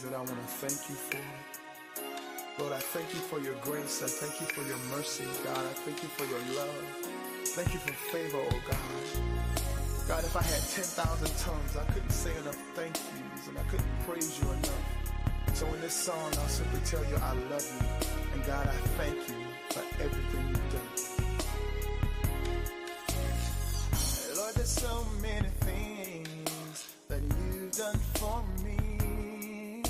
that I want to thank you for. Lord, I thank you for your grace. I thank you for your mercy, God. I thank you for your love. Thank you for favor, oh God. God, if I had 10,000 tongues, I couldn't say enough thank yous, and I couldn't praise you enough. So in this song, I'll simply tell you I love you. And God, I thank you for everything you've done. Lord, there's so many things that you've done for me.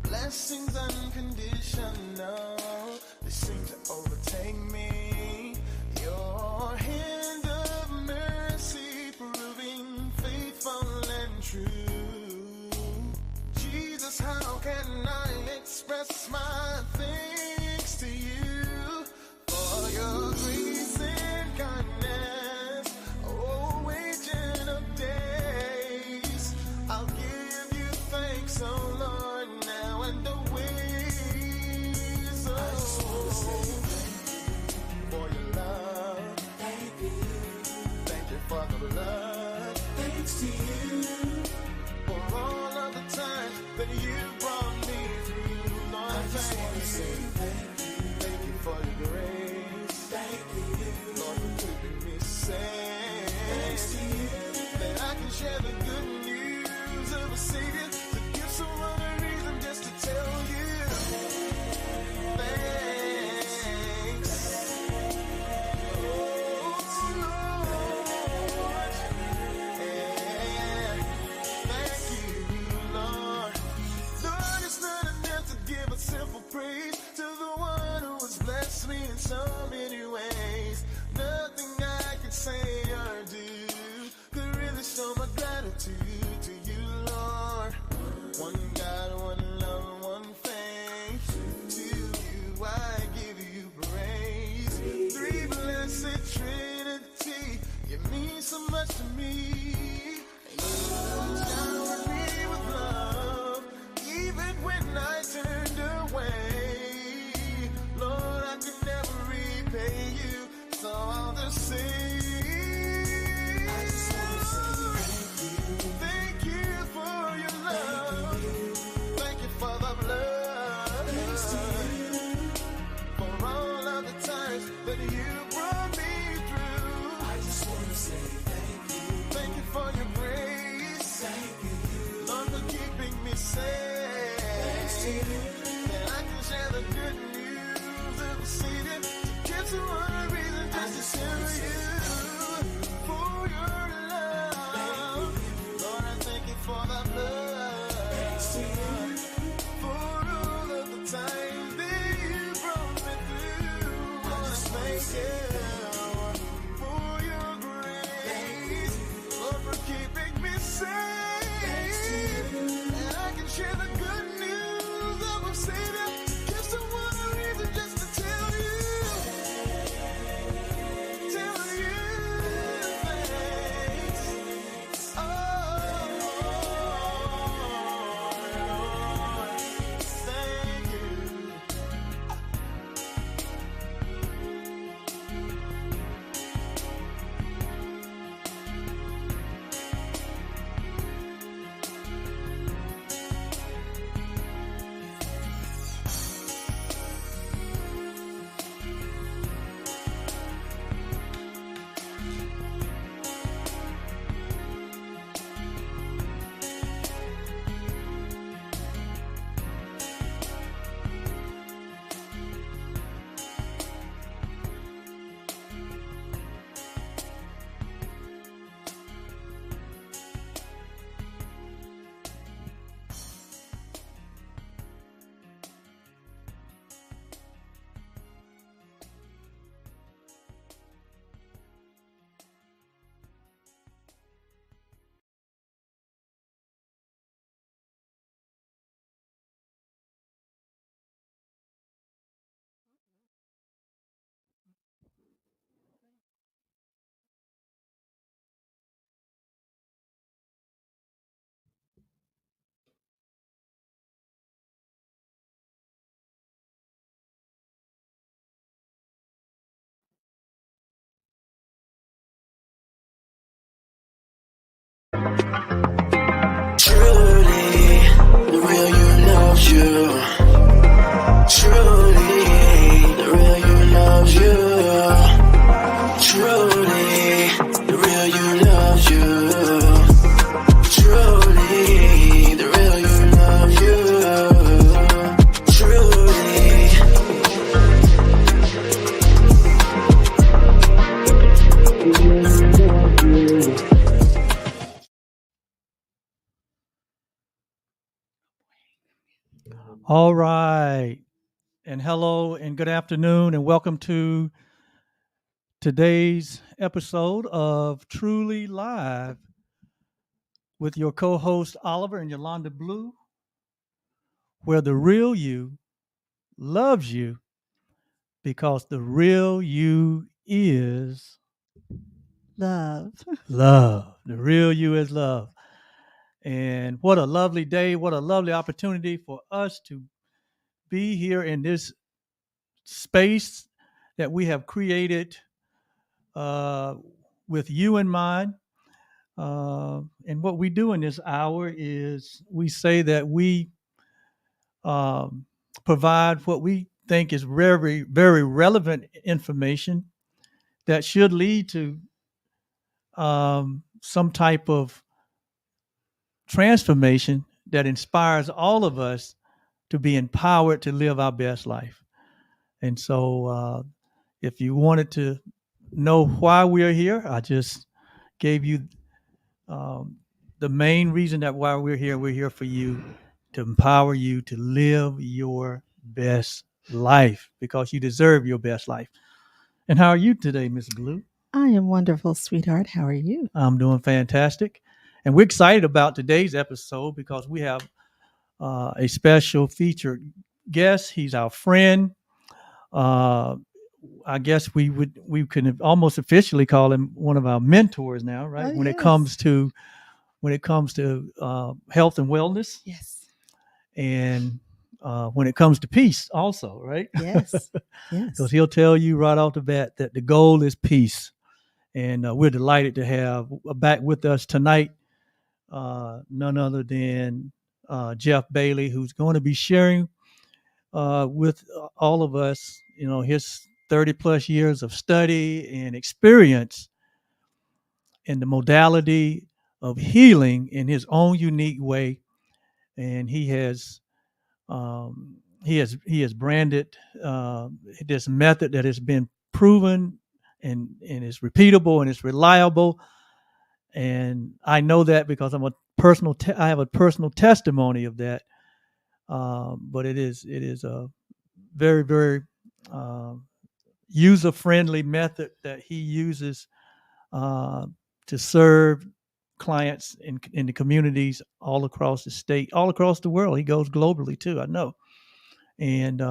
Blessings unconditional, they seem to overtake me. Your hand of mercy proving faithful and true. Jesus, how can I express my thanks to you for your grace and kindness, oh, agent of days. I'll give you thanks, oh Lord, now and always. Oh, I just want to say thank you for your love. Thank you. Thank you for the blood. Thanks to you for all of the times that you brought me through. Lord, I just want to say thank you. Thank you for your grace. Thank you, Lord, for keeping me safe. Thanks to you that I can share the good news of a Savior, to give someone a reason just to tell you thanks. Oh Lord, yeah. Thank you, Lord. Lord, it's not enough to give a simple praise to the one who has blessed me in so many ways. Nothing I could say or do could really show my gratitude to you, Lord. One God, one love, one faith. To you I give you praise. Three blessed Trinity, you mean so much to me. And you showered me with love, even when I turned away. Lord, I could never repay you, so I'll just say I just want to say thank you for your love. Thank you for the blood. Thanks to you for all of the times that you brought me through. I just want to say thank you. Thank you for your grace. Thank you, Lord, for keeping me safe. Thanks to you that I can share the good news of the Savior, to give someone a reason just to tell you for your love. Lord, I thank you for the blood. Thanks to you for all of the times that you brought me through. Lord, I thank you for your grace. Lord, for keeping me safe. And I can share the good news of a Savior, to give someone a reason just to tell you. Tell you. All right. And hello and good afternoon and welcome to today's episode of Truly Live with your co-host Oliver and Yolanda Blue, where the real you loves you because the real you is Love. love. The real you is love. And what a lovely day, what a lovely opportunity for us to be here in this space that we have created uh, with you in mind. And what we do in this hour is we say that we um, provide what we think is very, very relevant information that should lead to some type of transformation that inspires all of us to be empowered to live our best life. And so, if you wanted to know why we are here, I just gave you um, the main reason that why we're here for you to empower you to live your best life because you deserve your best life. And how are you today, Miss Blue? I am wonderful, sweetheart. How are you? I'm doing fantastic. And we're excited about today's episode because we have a special featured guest. He's our friend. Uh, I guess we can almost officially call him one of our mentors now, right? Oh, When it yes. comes to health and wellness, Yes. and when it comes to peace, also, right? Yes. Yes. Because he'll tell you right off the bat that the goal is peace, and we're delighted to have back with us tonight none other than Jeff Bailey, who's going to be sharing with all of us, his 30 plus years of study and experience in the modality of healing in his own unique way. And he has branded this method that has been proven and is repeatable and it's reliable. And I know that because I have a personal testimony of that. But it is a very, very uh, user friendly method that he uses uh, to serve clients in the communities all across the state, all across the world. He goes globally too, I know. And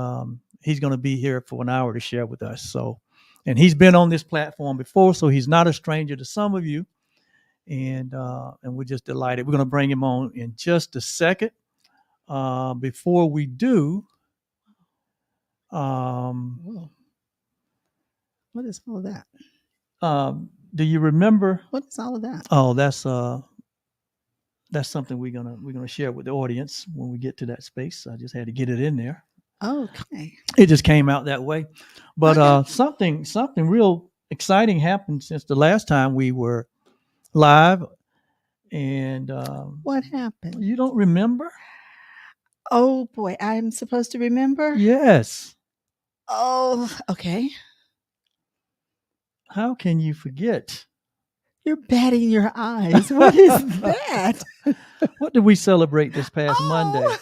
he's going to be here for an hour to share with us. So, and he's been on this platform before, so he's not a stranger to some of you. And we're just delighted. We're going to bring him on in just a second. Before we do, Whoa. What is all of that? do you remember? What is all of that? Oh, that's something we're gonna share with the audience when we get to that space. I just had to get it in there. Okay. It just came out that way. But Okay. something real exciting happened since the last time we were live. And What happened? you don't remember? Oh boy, I'm supposed to remember? Yes. Oh, okay. How can you forget? You're batting your eyes. What is that? What did we celebrate this past Monday? Oh,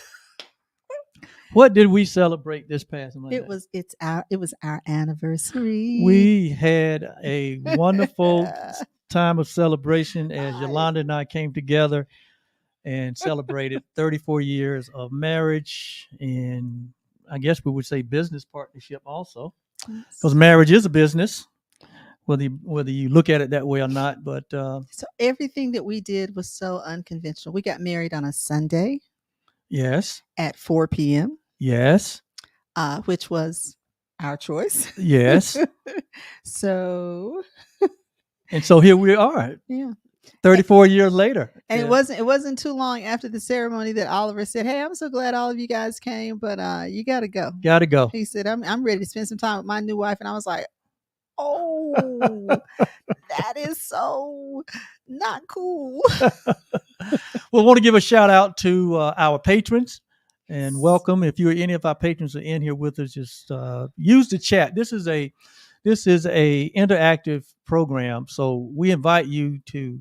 What did we celebrate this past Monday? it was our anniversary. We had a wonderful time of celebration as I- Yolanda and I came together and celebrated 34 years of marriage, and I guess we would say business partnership also, because marriage is a business, whether you look at it that way or not. But So everything that we did was so unconventional. We got married on a Sunday yes, at 4 p.m., yes, which was our choice. yes, So and so here we are, yeah. 34 years later. And Yeah. it wasn't too long after the ceremony that Oliver said, "Hey, I'm so glad all of you guys came, but you got to go." Gotta go. He said, "I'm ready to spend some time with my new wife," and I was like, "Oh, that is so not cool." We want to give a shout out to our patrons and welcome. If you're any of our patrons are in here with us, just use the chat. This is a interactive program, so we invite you to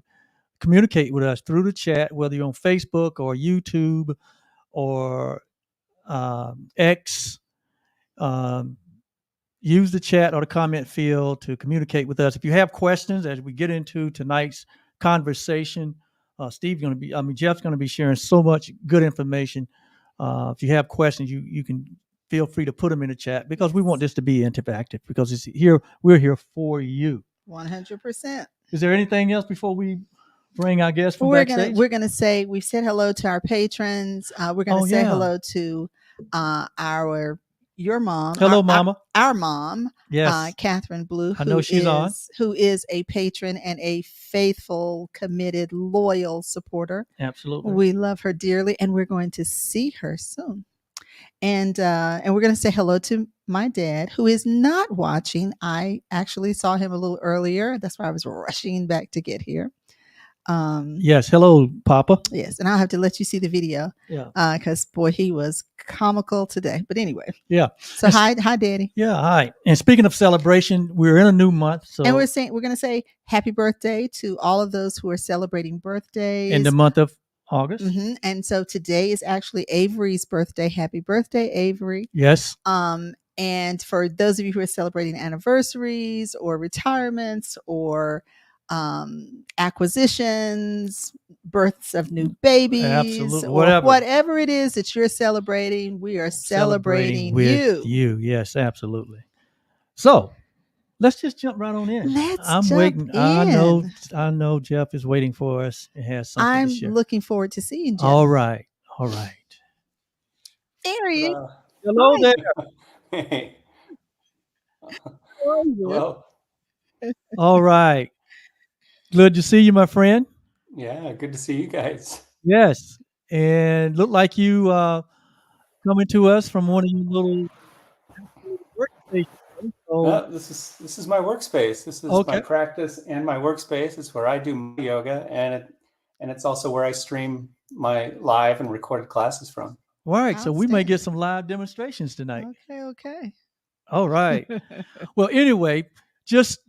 communicate with us through the chat, whether you're on Facebook or YouTube or X. Um, use the chat or the comment field to communicate with us. If you have questions as we get into tonight's conversation, Jeff's going to be sharing so much good information. If you have questions, you can feel free to put them in the chat because we want this to be interactive because we're here for you. 100%. Is there anything else before we bring our guests from backstage? We're gonna say we've said hello to our patrons. We're gonna say hello to your mom. Hello, Mama. Our mom. Yes. Catherine Blue. I know she's on. Who is a patron and a faithful, committed, loyal supporter. Absolutely. We love her dearly, and we're going to see her soon. And we're going to say hello to my dad, who is not watching. I actually saw him a little earlier. That's why I was rushing back to get here. Yes. Hello, Papa. Yes. And I'll have to let you see the video. Yeah. Because, boy, he was comical today. But anyway. Yeah. So hi, Daddy. Yeah. Hi. And speaking of celebration, we're in a new month. And we're going to say happy birthday to all of those who are celebrating birthdays. In the month of August. Mm-hmm. And so today is actually Avery's birthday. Happy birthday, Avery. Yes. And for those of you who are celebrating anniversaries or retirements or acquisitions, births of new babies, absolutely. Or whatever it is that you're celebrating, we are celebrating with you. Yes, absolutely. So let's just jump right on in. I'm waiting. I know Jeff is waiting for us. It has something to share. I'm looking forward to seeing Jeff. All right. There he is. Hello there. Hey. Hello. All right. Good to see you, my friend. Yeah, good to see you guys. Yes. And look like you coming to us from one of your little workstations. So, this is my workspace. This is my practice and my workspace. It's where I do my yoga, and it's also where I stream my live and recorded classes from. All right. So we may get some live demonstrations tonight. Okay. All right. Well, anyway, just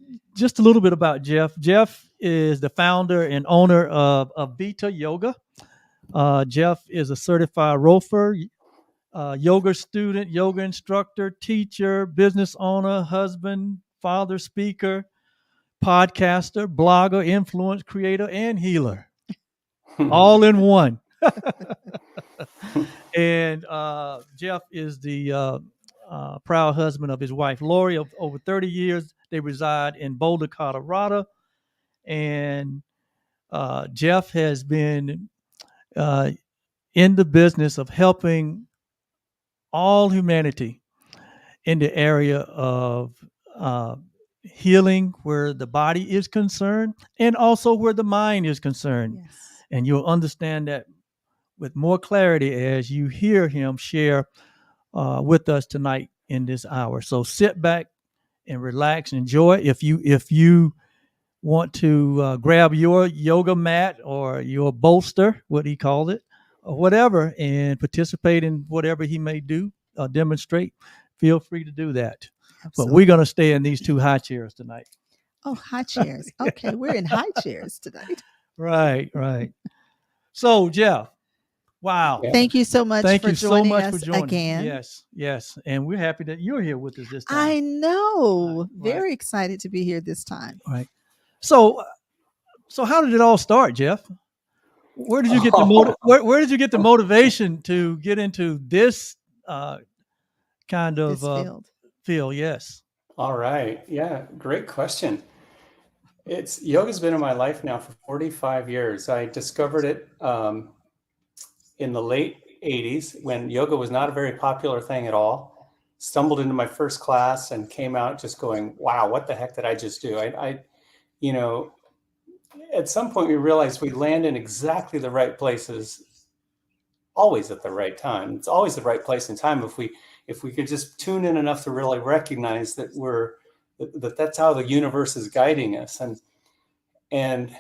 a little bit about Jeff. Jeff is the founder and owner of Avita Yoga. Jeff is a certified rofer, yoga student, yoga instructor, teacher, business owner, husband, father, speaker, podcaster, blogger, influence creator, and healer. All in one. And Jeff is the proud husband of his wife, Lori, of over 30 years. They reside in Boulder, Colorado. And Jeff has been in the business of helping all humanity in the area of healing where the body is concerned and also where the mind is concerned. Yes. And you'll understand that with more clarity as you hear him share with us tonight in this hour. So sit back and relax and enjoy. If you want to grab your yoga mat or your bolster, what he called it, or whatever, and participate in whatever he may do, demonstrate, feel free to do that. Absolutely. But we're going to stay in these two high chairs tonight. Oh, high chairs. Okay, we're in high chairs tonight. Right. So, Jeff, wow. Thank you so much for joining us again. Yes. And we're happy that you're here with us this time. I know. Very excited to be here this time. Right. So how did it all start, Jeff? Where did you get where did you get the motivation to get into this kind of field? Yes. All right. Yeah. Great question. Yoga's been in my life now for 45 years. I discovered it in the late 80s when yoga was not a very popular thing at all. Stumbled into my first class and came out just going, wow, what the heck did I just do? At some point we realized we land in exactly the right places, always at the right time. It's always the right place and time if we could just tune in enough to really recognize that that's how the universe is guiding us. And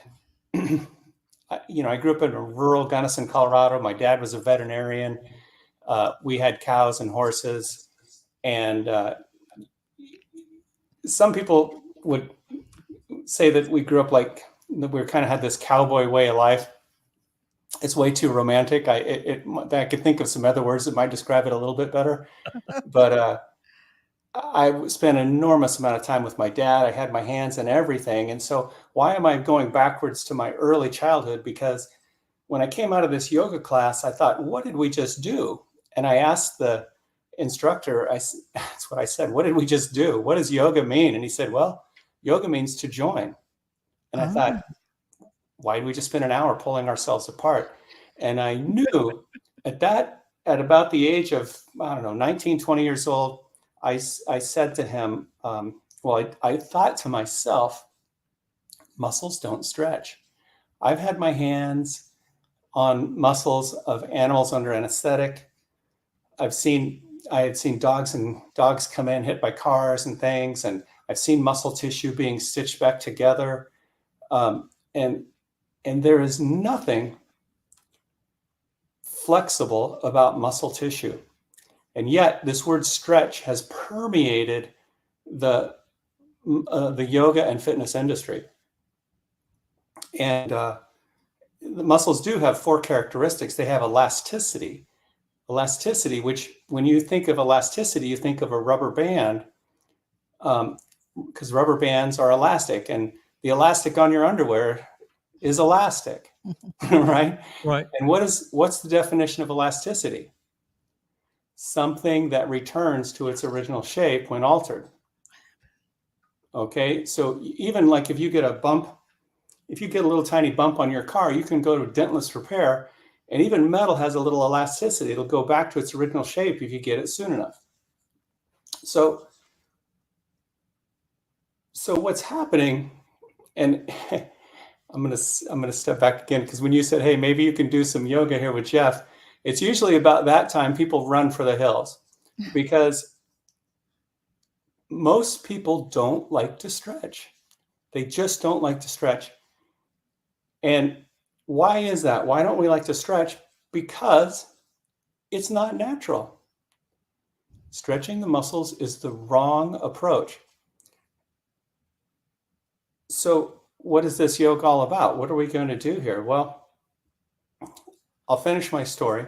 I grew up in a rural Gunnison, Colorado. My dad was a veterinarian. We had cows and horses, and some people would say that we grew up like we kind of had this cowboy way of life. it's way too romantic. I could think of some other words that might describe it a little bit better, but I spent an enormous amount of time with my dad. I had my hands in everything. And so why am I going backwards to my early childhood? Because when I came out of this yoga class, I thought, what did we just do? And I asked the instructor, that's what I said, what did we just do? What does yoga mean? And he said, well, yoga means to join. And I thought, why did we just spend an hour pulling ourselves apart? And I knew at about the age of, I don't know, 19, 20 years old, I said to him, I thought to myself, muscles don't stretch. I've had my hands on muscles of animals under anesthetic. I had seen dogs come in hit by cars and things, and I've seen muscle tissue being stitched back together. And there is nothing flexible about muscle tissue. And yet this word stretch has permeated the yoga and fitness industry. And the muscles do have 4 characteristics. They have elasticity, which when you think of elasticity, you think of a rubber band, because rubber bands are elastic, and the elastic on your underwear is elastic, right? Right. And what's the definition of elasticity? Something that returns to its original shape when altered. Okay, so even like if you get a little tiny bump on your car, you can go to dentless repair, and even metal has a little elasticity. It'll go back to its original shape if you get it soon enough. So what's happening, and I'm gonna step back again, because when you said, hey, maybe you can do some yoga here with Jeff, it's usually about that time people run for the hills, because most people don't like to stretch. They just don't like to stretch. And why is that? Why don't we like to stretch? Because it's not natural. Stretching the muscles is the wrong approach. So what is this yoga all about? What are we going to do here? Well, I'll finish my story.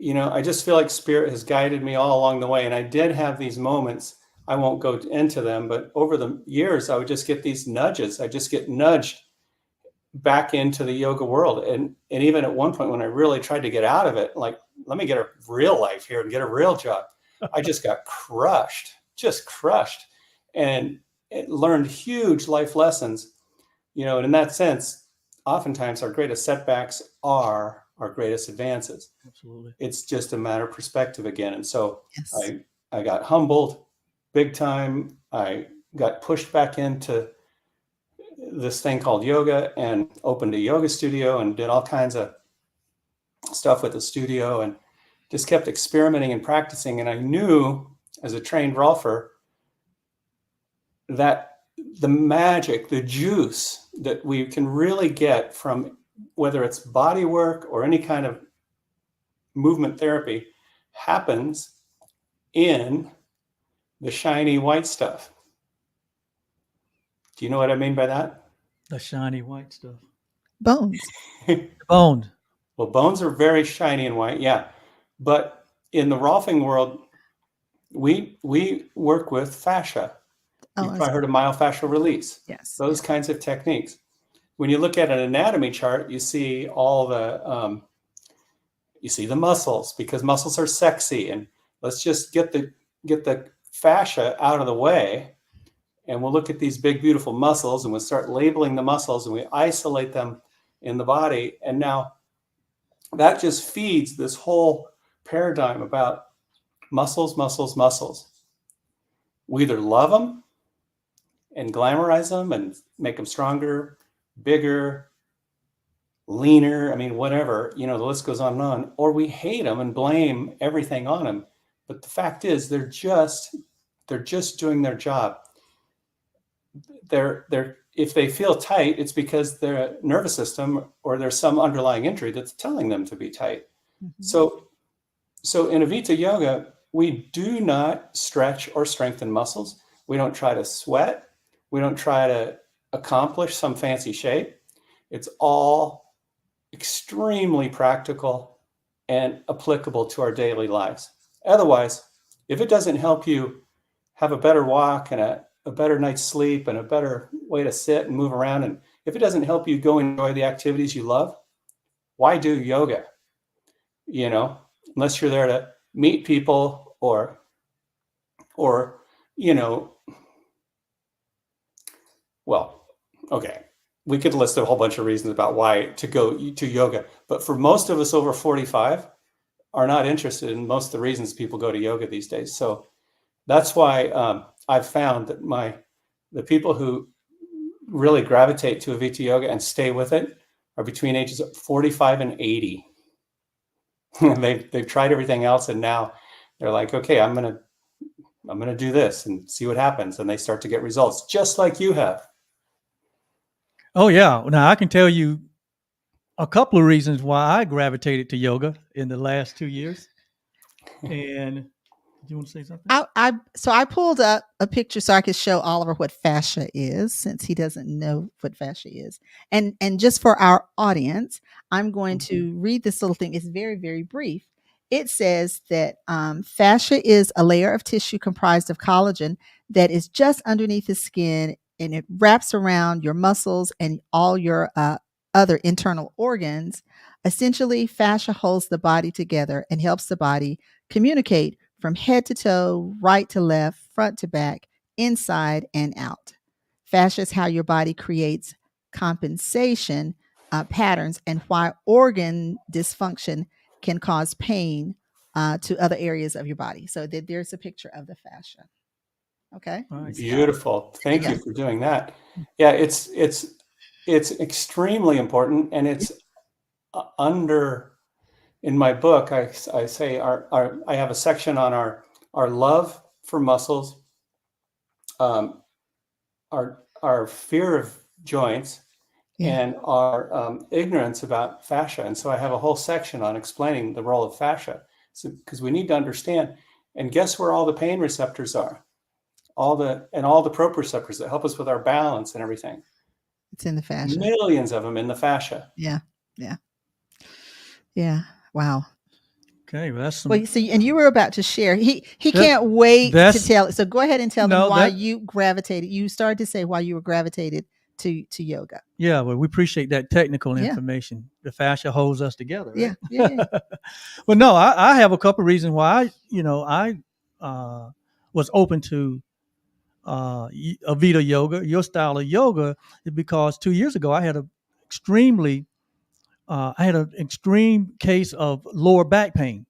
I just feel like Spirit has guided me all along the way. And I did have these moments. I won't go into them, but over the years, I would just get these nudges. I just get nudged back into the yoga world. And even at one point when I really tried to get out of it, like, let me get a real life here and get a real job, I just got crushed, and it learned huge life lessons, and in that sense, oftentimes our greatest setbacks are our greatest advances. Absolutely. It's just a matter of perspective again. And so Yes. I got humbled big time. I got pushed back into this thing called yoga and opened a yoga studio and did all kinds of stuff with the studio and just kept experimenting and practicing. And I knew as a trained rolfer that the magic, the juice that we can really get from whether it's body work or any kind of movement therapy happens in the shiny white stuff. Do you know what I mean by that? The shiny white stuff. Bones. Bones. Well, bones are very shiny and white, yeah. But in the rolfing world, we work with fascia. You've probably heard of myofascial release. Yes. Those kinds of techniques. When you look at an anatomy chart, you see all the muscles, because muscles are sexy, and let's just get the fascia out of the way, and we'll look at these big, beautiful muscles, and we'll start labeling the muscles, and we isolate them in the body. And now that just feeds this whole paradigm about muscles. We either love them and glamorize them and make them stronger, bigger, leaner, whatever, the list goes on and on, or we hate them and blame everything on them. But the fact is, they're just doing their job. If they feel tight, it's because their nervous system or there's some underlying injury that's telling them to be tight. Mm-hmm. So in Avita Yoga, we do not stretch or strengthen muscles. We don't try to sweat. We don't try to accomplish some fancy shape. It's all extremely practical and applicable to our daily lives. Otherwise, if it doesn't help you have a better walk and a better night's sleep and a better way to sit and move around, and if it doesn't help you go enjoy the activities you love, why do yoga? You know, unless you're there to meet people or you know, well, okay, we could list a whole bunch of reasons about why to go to yoga, but for most of us over 45 are not interested in most of the reasons people go to yoga these days. So that's why I've found that the people who really gravitate to Avita Yoga and stay with it are between ages of 45 and 80. They've tried everything else, and now they're like, okay, I'm gonna do this and see what happens, and they start to get results, just like you have. Oh yeah. Now I can tell you a couple of reasons why I gravitated to yoga in the last 2 years. And do you want to say something? I pulled up a picture so I could show Oliver what fascia is, since he doesn't know what fascia is. And just for our audience, I'm going to read this little thing. It's very, very brief. It says that fascia is a layer of tissue comprised of collagen that is just underneath the skin, and it wraps around your muscles and all your other internal organs. Essentially, fascia holds the body together and helps the body communicate from head to toe, right to left, front to back, inside and out. Fascia is how your body creates compensation patterns, and why organ dysfunction can cause pain to other areas of your body. So there's a picture of the fascia. Okay. Right. Beautiful. Thank you for doing that. Yeah, it's extremely important, and it's under. In my book, I say I have a section on our love for muscles, our fear of joints, and our ignorance about fascia. And so I have a whole section on explaining the role of fascia, because we need to understand. And guess where all the pain receptors are? All the proprioceptors that help us with our balance and everything. It's in the fascia. Millions of them in the fascia. Yeah. Wow. Okay, well, that's some. Well, see, and you were about to share. He can't wait to tell it. So go ahead and tell them why you gravitated. You started to say why you were gravitated to yoga. Yeah, well, we appreciate that technical information. The fascia holds us together. Right? Yeah. Well, no, I have a couple of reasons why I was open to Avita Yoga. Your style of yoga is because 2 years ago I had an extreme case of lower back pain,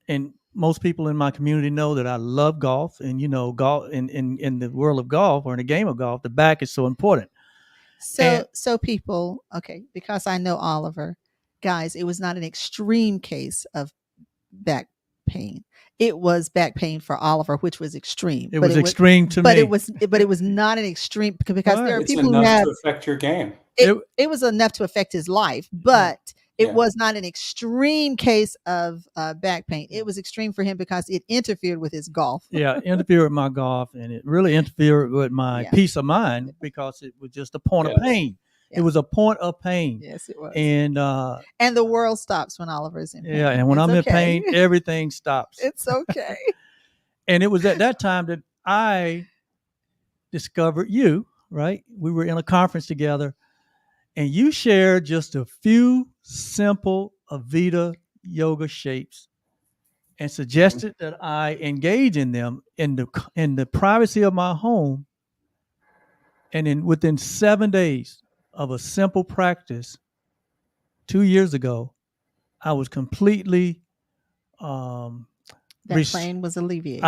and most people in my community know that I love golf, and golf in the world of golf, or in the game of golf, the back is so important. So people, okay, because I know Oliver, guys, it was not an extreme case of back pain. It was back pain for Oliver, which was extreme. It was extreme to me. But it was not an extreme, because there are people who have to affect your game. It was enough to affect his life, but it was not an extreme case of back pain. It was extreme for him because it interfered with his golf. Interfered with my golf, and it really interfered with my peace of mind, because it was just a point of pain. It was a point of pain. Yes, it was. And the world stops when Oliver's in pain. Yeah, and when I'm in pain, everything stops. It's okay. And it was at that time that I discovered you, right? We were in a conference together, and you shared just a few simple Avita Yoga shapes and suggested that I engage in them in the privacy of my home. And within 7 days of a simple practice 2 years ago, I was completely pain was alleviated.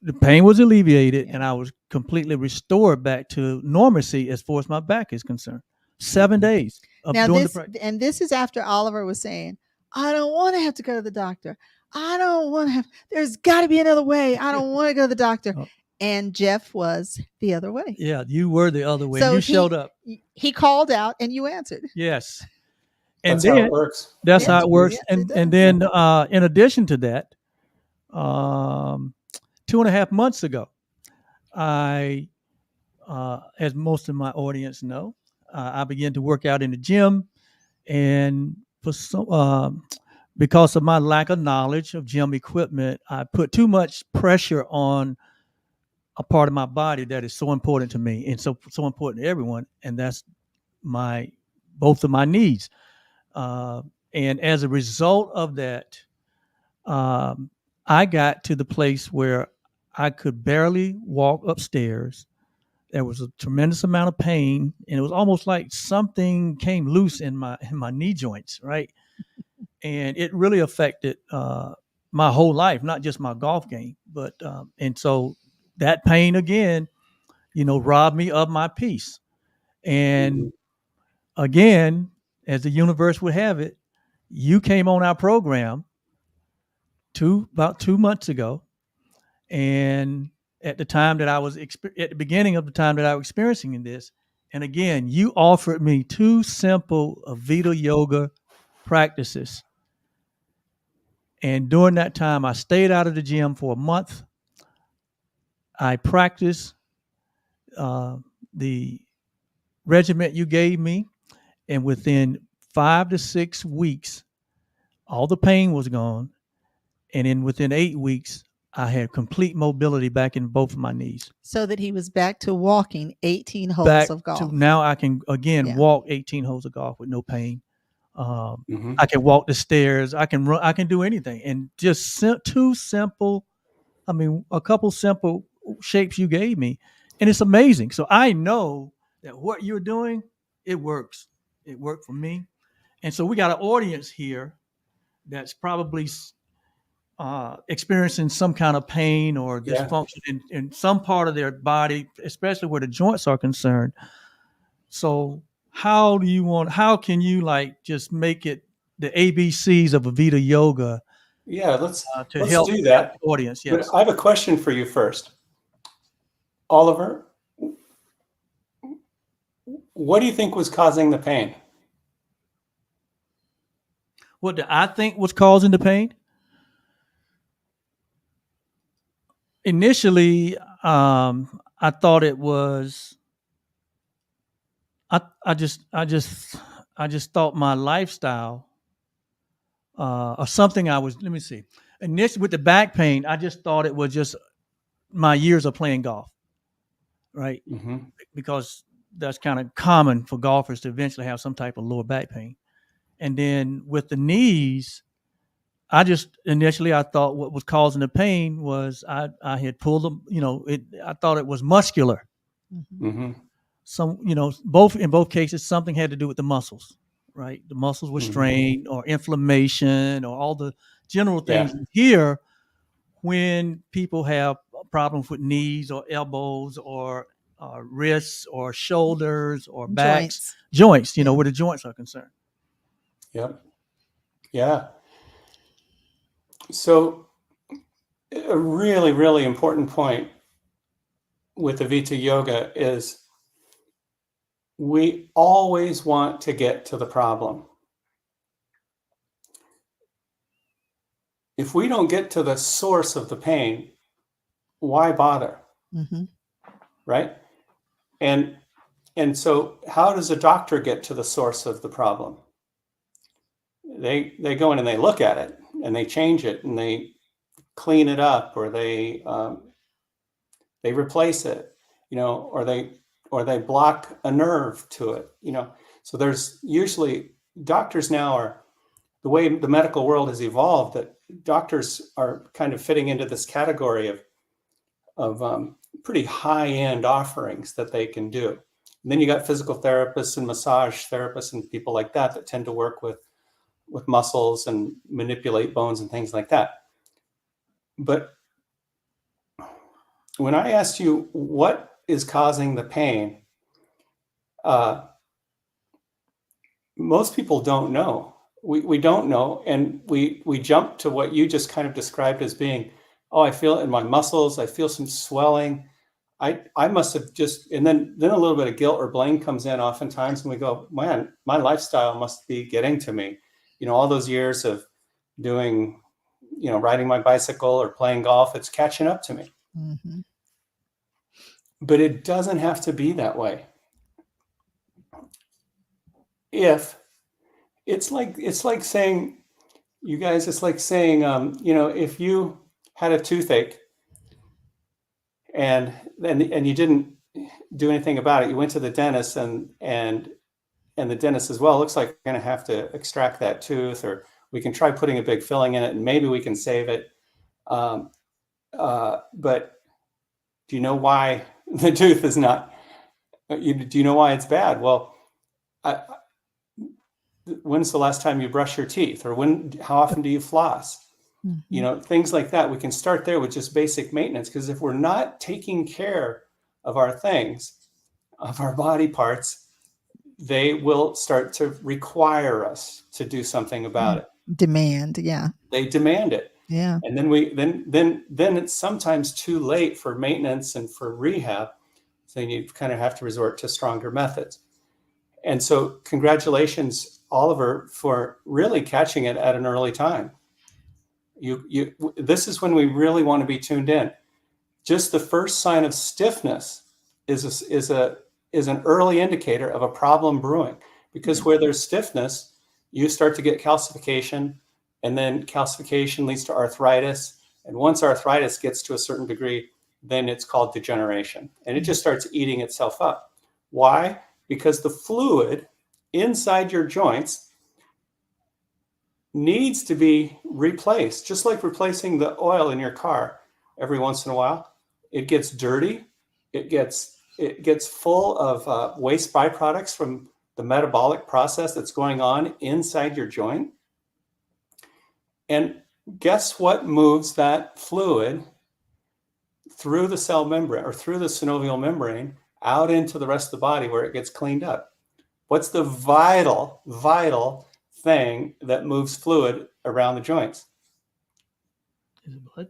The pain was alleviated, and I was completely restored back to normalcy as far as my back is concerned. 7 days of doing the practice. And this is after Oliver was saying, I don't want to have to go to the doctor. I don't want to have, there's got to be another way. I don't want to go to the doctor. And Jeff was the other way. Yeah, you were the other way. So you showed up. He called out and you answered. Yes. And that's how it works. That's how it works. And then in addition to that, 2.5 months ago, I, as most of my audience know, I began to work out in the gym, and for some because of my lack of knowledge of gym equipment, I put too much pressure on a part of my body that is so important to me and so important to everyone, and that's my both of my knees. Uh, and as a result of that, um, I got to the place where I could barely walk upstairs. There was a tremendous amount of pain, and it was almost like something came loose in my knee joints, right? And it really affected my whole life, not just my golf game. But and so that pain again, robbed me of my peace. And Mhm. again, as the universe would have it, you came on our program about 2 months ago, and at the time that at the beginning of the time that I was experiencing this, and again, you offered me two simple Avita Yoga practices. And during that time, I stayed out of the gym for a month. I practiced uh, the regiment you gave me, and within 5 to 6 weeks, all the pain was gone. And then within 8 weeks, I had complete mobility back in both of my knees. So that he was back to walking 18 holes Back of golf. to now, I can again Yeah. walk 18 holes of golf with no pain. Mhm. I can walk the stairs. I can run. I can do anything. And just two simple, a couple simple shapes you gave me, and it's amazing. So I know that what you're doing, it works. It worked for me. And so we got an audience here that's probably experiencing some kind of pain or Yeah. dysfunction in some part of their body, especially where the joints are concerned. So how can you like just make it the ABCs of Avita Yoga Yeah. to Let's help do that. the audience? But Yes. I have a question for you first, Oliver. What do you think was causing the pain? What do I think was causing the pain? Initially, I thought it was. I just thought my lifestyle or something. Let me see. Initially, with the back pain, I just thought it was just my years of playing golf, right? Mm-hmm. Because that's kind of common for golfers to eventually have some type of lower back pain. And then with the knees, I just initially I thought what was causing the pain was I had pulled them, I thought it was muscular. Mhm. Mm-hmm. In both cases, something had to do with the muscles, right? The muscles were Mm-hmm. strained or inflammation or all the general Yeah. things here when people have problems with knees or elbows or wrists or shoulders or backs, joints, Yeah. where the joints are concerned. Yep. Yeah. So a really, really important point with Avita Yoga is we always want to get to the problem. If we don't get to the source of the pain, why bother? Mm-hmm. Right? And so how does a doctor get to the source of the problem? They go in and they look at it and they change it and they clean it up or they replace it, or they block a nerve to it, So there's usually doctors now are the way the medical world has evolved that doctors are kind of fitting into this category of pretty high end offerings that they can do. And then you got physical therapists and massage therapists and people like that tend to work with muscles and manipulate bones and things like that. But when I asked you what is causing the pain, uh, most people don't know. We don't know, and we jump to what you just kind of described as being, oh, I feel it in my muscles. I feel some swelling. I must have just, and then a little bit of guilt or blame comes in oftentimes, and we go, man, my lifestyle must be getting to me. All those years of doing, riding my bicycle or playing golf, it's catching up to me. Mm-hmm. But it doesn't have to be that way. If It's like saying, you guys, it's like saying, if you had a toothache and you didn't do anything about it, you went to the dentist and the dentist says, well, it looks like we're going to have to extract that tooth, or we can try putting a big filling in it and maybe we can save it. But do you know why the tooth is not, do you know why it's bad? Well, when's the last time you brush your teeth, or how often do you floss? Things like that. We can start there with just basic maintenance, because if we're not taking care of our things, of our body parts, they will start to require us to do something about it. Demand, yeah. They demand it. Yeah. And then it's sometimes too late for maintenance and for rehab. So you kind of have to resort to stronger methods. And so congratulations, Oliver, for really catching it at an early time. This is when we really want to be tuned in. Just the first sign of stiffness is an early indicator of a problem brewing, because where there's stiffness, you start to get calcification, and then calcification leads to arthritis. And once arthritis gets to a certain degree, then it's called degeneration, and it just starts eating itself up. Why? Because the fluid inside your joints needs to be replaced, just like replacing the oil in your car every once in a while. It gets dirty. It gets full of waste byproducts from the metabolic process that's going on inside your joint. And guess what moves that fluid through the cell membrane, or through the synovial membrane, out into the rest of the body where it gets cleaned up? What's the vital thing that moves fluid around the joints? Is it blood?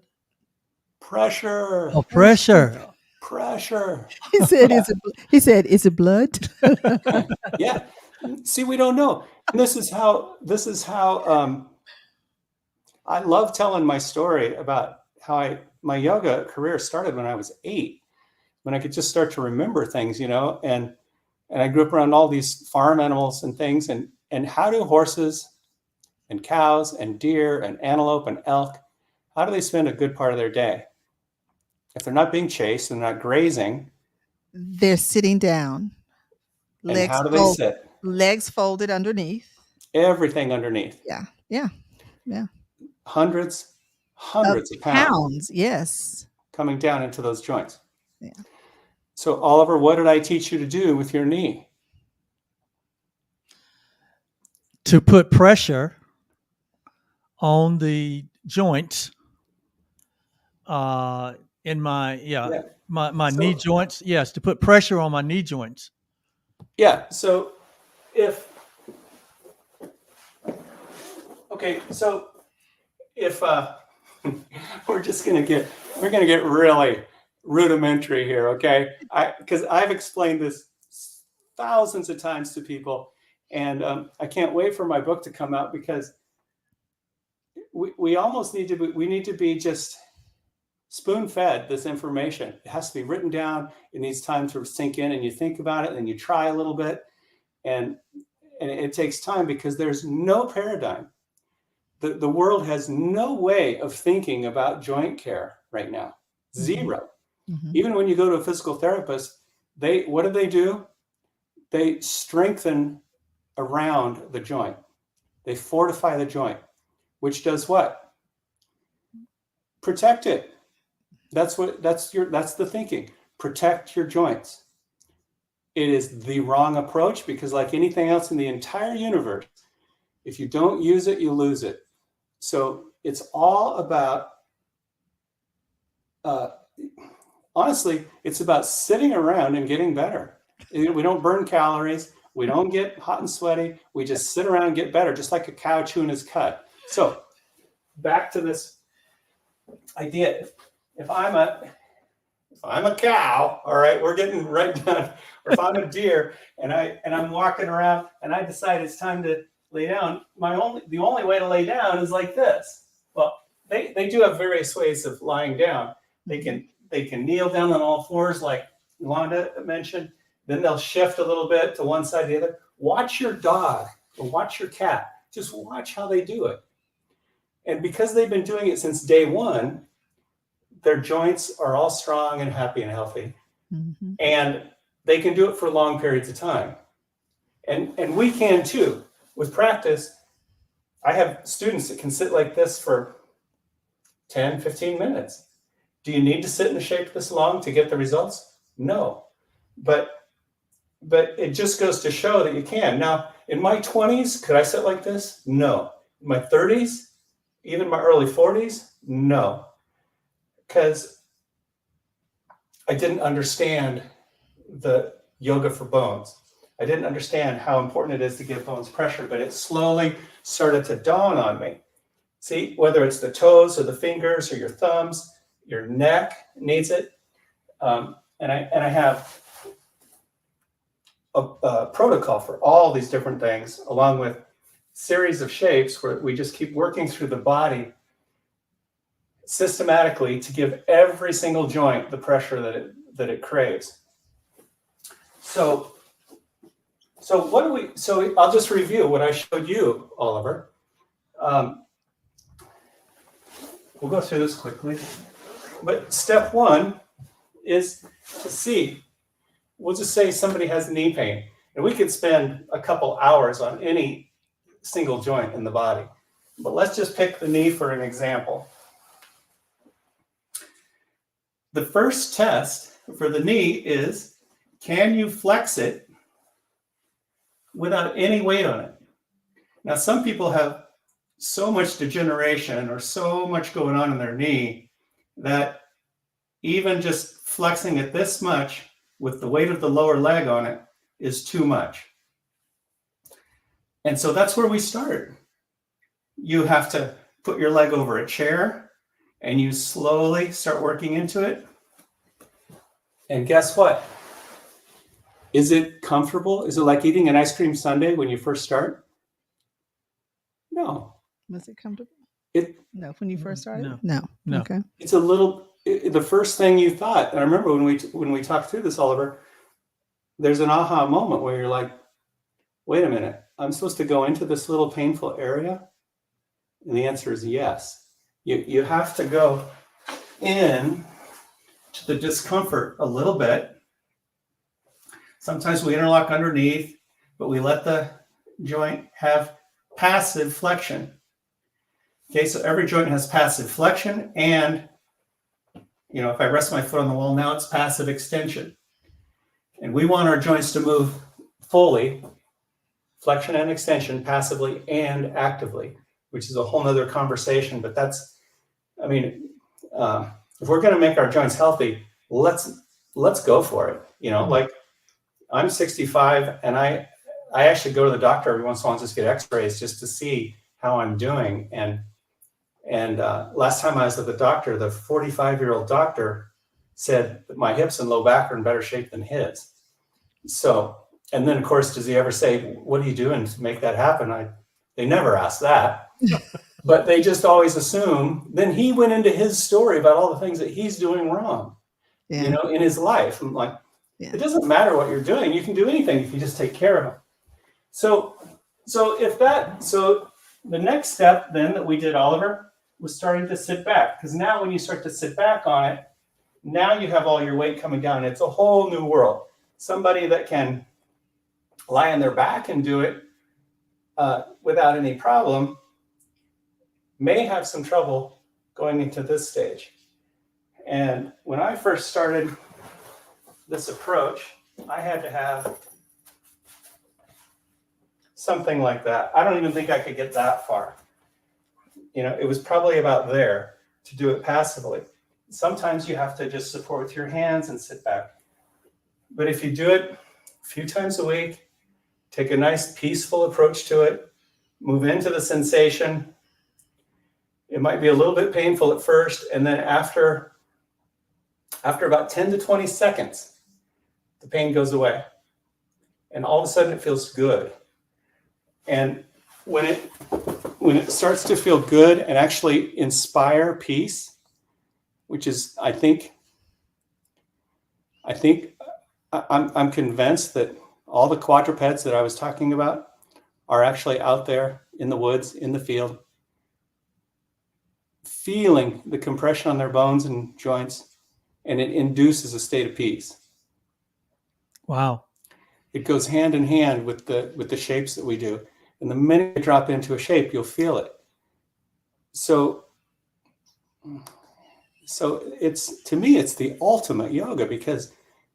Pressure. Oh, pressure. Pressure. He said, "Is it blood?" Yeah. See, we don't know. And this is how I love telling my story about how my yoga career started when I was 8, when I could just start to remember things, and I grew up around all these farm animals and things, and how do horses and cows and deer and antelope and elk, how do they spend a good part of their day? If they're not being chased and not grazing, They're sitting down. and how do they sit? Legs folded underneath. Everything underneath. Yeah. Hundreds of pounds. Yes. Coming down into those joints. Yeah. So, Oliver, what did I teach you to do with your knee? To put pressure on the joints in my knee joints. Yes, to put pressure on my knee joints. Yeah. So if we're gonna get really rudimentary here, okay? Because I've explained this thousands of times to people, and I can't wait for my book to come out, because we almost need to be just spoon-fed this information. It has to be written down. It needs time to sink in, and you think about it, and then you try a little bit, and it takes time, because there's no paradigm. The world has no way of thinking about joint care right now. Zero. Mm-hmm. Even when you go to a physical therapist, what do? They strengthen around the joint. They fortify the joint, which does what? Protect it. That's the thinking. Protect your joints. It is the wrong approach, because like anything else in the entire universe, if you don't use it, you lose it. So it's all about, honestly, it's about sitting around and getting better. We don't burn calories. We don't get hot and sweaty. We just sit around and get better, just like a cow chewing his cud. So back to this idea. If I'm a cow, all right, we're getting right down. Or if I'm a deer and I'm walking around and I decide it's time to lay down, the only way to lay down is like this. Well, they do have various ways of lying down. They can kneel down on all fours, like Yolanda mentioned. Then they'll shift a little bit to one side or the other. Watch your dog or watch your cat. Just watch how they do it. And because they've been doing it since day one, their joints are all strong and happy and healthy. Mm-hmm. And they can do it for long periods of time. And we can too. With practice, I have students that can sit like this for 10, 15 minutes. Do you need to sit in a shape this long to get the results? No. But it just goes to show that you can. Now, in my 20s, could I sit like this? No. In my 30s, even my early 40s? No. Because I didn't understand the yoga for bones. I didn't understand how important it is to give bones pressure, but it slowly started to dawn on me. See, whether it's the toes or the fingers or your thumbs, your neck needs it. And I have a protocol for all these different things, along with series of shapes where we just keep working through the body systematically to give every single joint the pressure that it craves. So I'll just review what I showed you, Oliver. We'll go through this quickly. But step one is to see. We'll just say somebody has knee pain, and we could spend a couple hours on any single joint in the body. But let's just pick the knee for an example. The first test for the knee is, can you flex it without any weight on it? Now, some people have so much degeneration or so much going on in their knee that even just flexing it this much with the weight of the lower leg on it is too much. And so that's where we start. You have to put your leg over a chair and you slowly start working into it. And guess what? Is it comfortable? Is it like eating an ice cream sundae when you first start? No. Was it comfortable? No, when you first started? No. Okay. It's a little, the first thing you thought, and I remember when we talked through this, Oliver, there's an aha moment where you're like, wait a minute, I'm supposed to go into this little painful area? And the answer is yes. You have to go in to the discomfort a little bit. Sometimes we interlock underneath, but we let the joint have passive flexion. Okay, so every joint has passive flexion, and if I rest my foot on the wall now, it's passive extension. And we want our joints to move fully, flexion and extension, passively and actively, which is a whole nother conversation. But that's, if we're going to make our joints healthy, let's go for it. Like I'm 65 and I actually go to the doctor every once in a while and just get x-rays just to see how I'm doing. And last time I was at the doctor, the 45-year-old doctor said that my hips and low back are in better shape than his. So, and then of course, does he ever say, what are you doing to make that happen? They never ask that, but they just always assume. Then he went into his story about all the things that he's doing wrong, in his life. I'm like, It doesn't matter what you're doing. You can do anything if you just take care of them. So the next step then that we did, Oliver, was starting to sit back. Because now when you start to sit back on it, now you have all your weight coming down. It's a whole new world. Somebody that can lie on their back and do it without any problem may have some trouble going into this stage. And when I first started this approach, I had to have something like that. I don't even think I could get that far. It was probably about there to do it passively. Sometimes you have to just support with your hands and sit back. But if you do it a few times a week, take a nice peaceful approach to it, move into the sensation. It might be a little bit painful at first, and then after about 10 to 20 seconds, the pain goes away. And all of a sudden it feels good. And when it starts to feel good and actually inspire peace, which is, I'm convinced that all the quadrupeds that I was talking about are actually out there in the woods, in the field, feeling the compression on their bones and joints, and it induces a state of peace. Wow. It goes hand in hand with the shapes that we do. And the minute you drop into a shape, you'll feel it. So it's, to me, it's the ultimate yoga because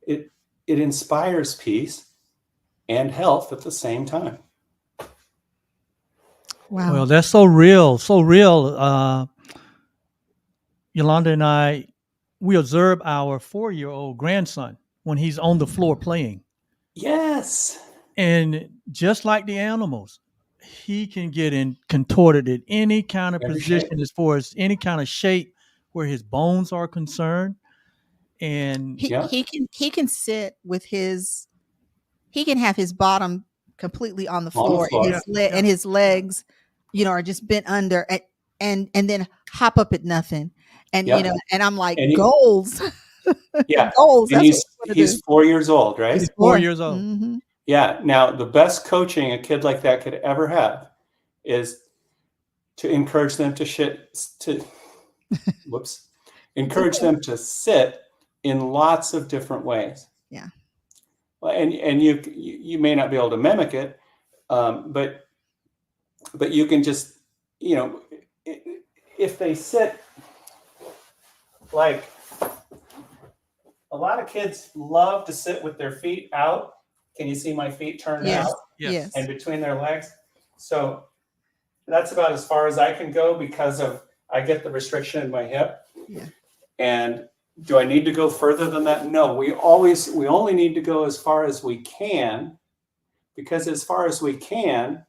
it inspires peace and health at the same time. Wow. Well, that's so real, so real. Yolanda and I, we observe our 4-year-old grandson when he's on the floor playing. Yes. And just like the animals, he can get contorted in any kind of Every position shape. as far as any kind of shape where his bones are concerned. And he can sit with his, he can have his bottom completely on the floor, floor. and his legs, you know, are just bent under and then hop up at nothing. And Yep. you know, and I'm like, And goals. Yeah. Goals. And That's what he's 4 years old, right? he's 4 years old. Mm-hmm. Yeah. Now, the best coaching a kid like that could ever have is to encourage them encourage them to sit in lots of different ways. Yeah. And you may not be able to mimic it, but you can just, you know, if they sit like, a lot of kids love to sit with their feet out. Can you see my feet turned out? Yes. And between their legs? So that's about as far as I can go because I get the restriction in my hip. Yeah. And do I need to go further than that? No, we only need to go as far as we can, because as far as we can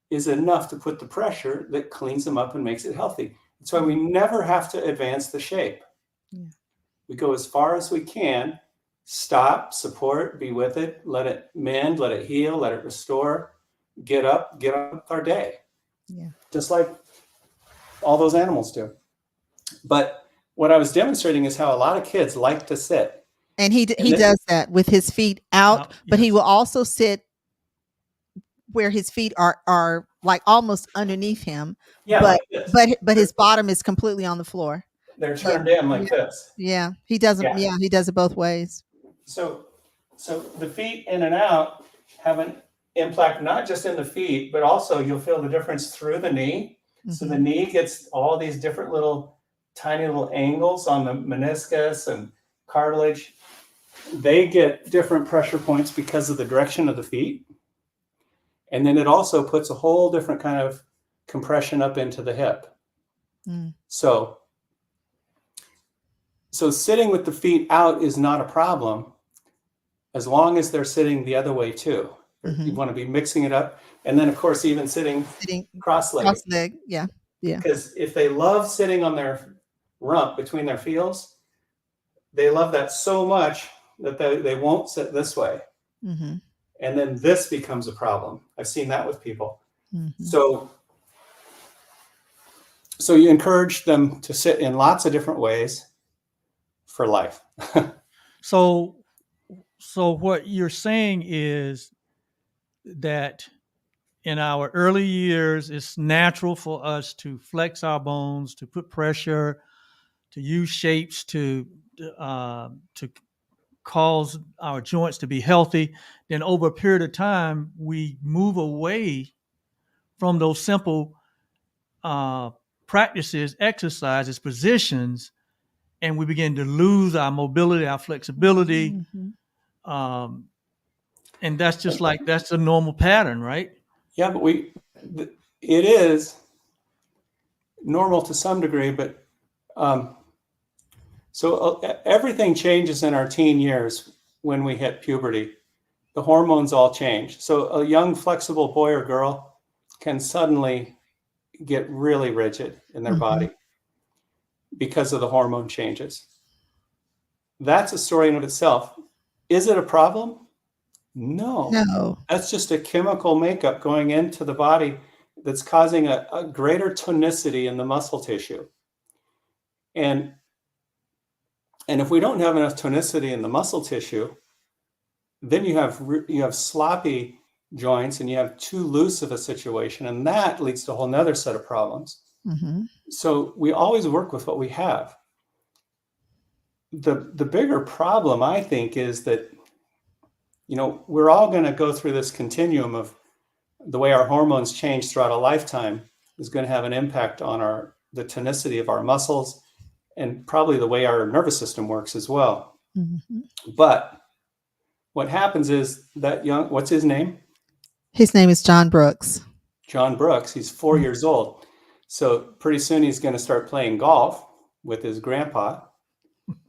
is enough to put the pressure that cleans them up and makes it healthy. That's why we never have to advance the shape. Yeah. We go as far as we can, stop, support, be with it, let it mend, let it heal, let it restore, get up with our day. Yeah. Just like all those animals do. But what I was demonstrating is how a lot of kids like to sit. And he does that with his feet out, but he will also sit where his feet are like almost underneath him. Yeah, but his bottom is completely on the floor. They're turned in like this. Yeah, he doesn't. Yeah, he does it both ways. So the feet in and out have an impact not just in the feet, but also you'll feel the difference through the knee. Mm-hmm. So the knee gets all these different tiny little angles on the meniscus and cartilage. They get different pressure points because of the direction of the feet. And then it also puts a whole different kind of compression up into the hip. Mm. So sitting with the feet out is not a problem as long as they're sitting the other way too. Mm-hmm. You want to be mixing it up. And then, of course, even sitting cross-legged. Cross-leg, yeah. Because if they love sitting on their rump between their feels, they love that so much that they won't sit this way. Mm-hmm. And then this becomes a problem. I've seen that with people. Mm-hmm. So you encourage them to sit in lots of different ways for life. So what you're saying is that in our early years, it's natural for us to flex our bones, to put pressure, to use shapes to cause our joints to be healthy. Then over a period of time, we move away from those simple practices, exercises, positions, and we begin to lose our mobility, our flexibility. Mm-hmm. And that's that's a normal pattern, right? Yeah, but it is normal to some degree, but everything changes in our teen years when we hit puberty. The hormones all change. So a young, flexible boy or girl can suddenly get really rigid in their mm-hmm. body because of the hormone changes. That's a story in of itself. Is it a problem? No. That's just a chemical makeup going into the body that's causing a greater tonicity in the muscle tissue. And if we don't have enough tonicity in the muscle tissue, then you have sloppy joints and you have too loose of a situation, and that leads to a whole nother set of problems. Mm-hmm. So we always work with what we have. The bigger problem, I think, is that, we're all going to go through this continuum of the way our hormones change throughout a lifetime is going to have an impact on the tonicity of our muscles and probably the way our nervous system works as well. Mm-hmm. But what happens is that what's his name? His name is John Brooks. John Brooks. He's 4 years old. So pretty soon he's going to start playing golf with his grandpa,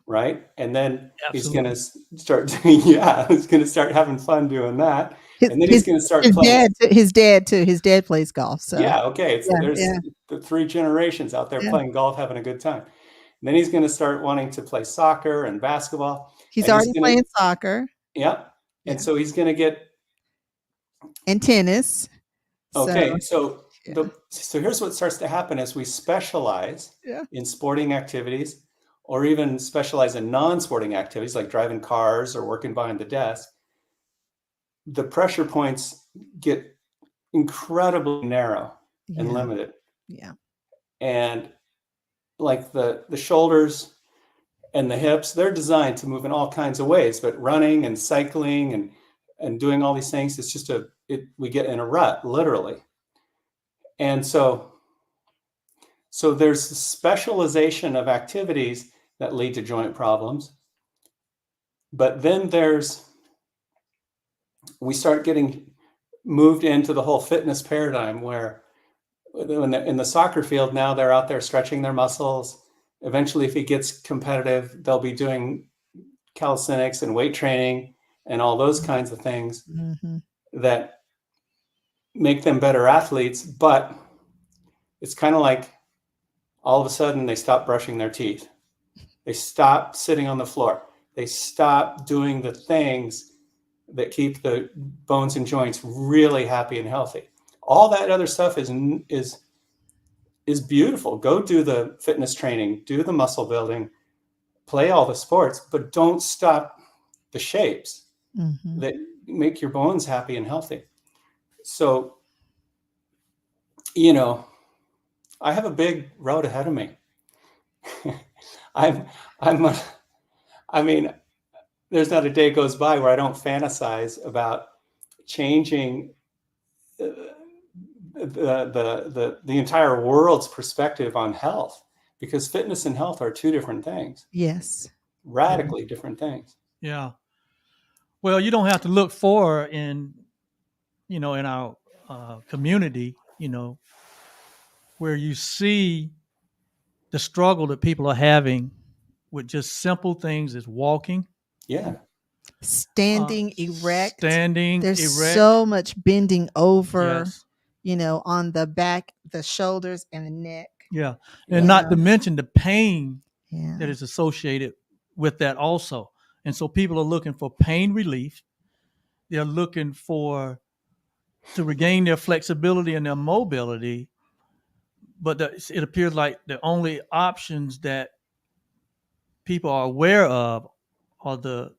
right? And then he's going to start doing, he's going to start having fun doing that. And then he's going to start playing. His dad too. His dad plays golf. So okay. There's the 3 generations out there playing golf, having a good time. And then he's going to start wanting to play soccer and basketball. He's already playing soccer. Yeah. And so he's going to get. And tennis. Okay. So here's what starts to happen as we specialize in sporting activities, or even specialize in non-sporting activities like driving cars or working behind the desk. The pressure points get incredibly narrow and limited. Yeah. And like the shoulders and the hips, they're designed to move in all kinds of ways, but running and cycling and doing all these things, it's just we get in a rut, literally. And so there's specialization of activities that lead to joint problems. But then we start getting moved into the whole fitness paradigm where in the soccer field, now they're out there stretching their muscles. Eventually, if he gets competitive, they'll be doing calisthenics and weight training and all those kinds of things that make them better athletes. But it's kind of like all of a sudden they stop brushing their teeth. They stop sitting on the floor. They stop doing the things that keep the bones and joints really happy and healthy. All that other stuff is beautiful. Go do the fitness training, do the muscle building, play all the sports, but don't stop the shapes that make your bones happy and healthy. So, I have a big road ahead of me. There's not a day goes by where I don't fantasize about changing the entire world's perspective on health, because fitness and health are 2 different things. Yes. Radically different things. Yeah. Well, you don't have to look for in our community, where you see the struggle that people are having with just simple things as walking. Yeah. Standing erect. There's so much bending over, on the back, the shoulders, and the neck. Yeah. And not to mention the pain that is associated with that also. And so people are looking for pain relief. They're looking to regain their flexibility and their mobility. But it appears like the only options that people are aware of are the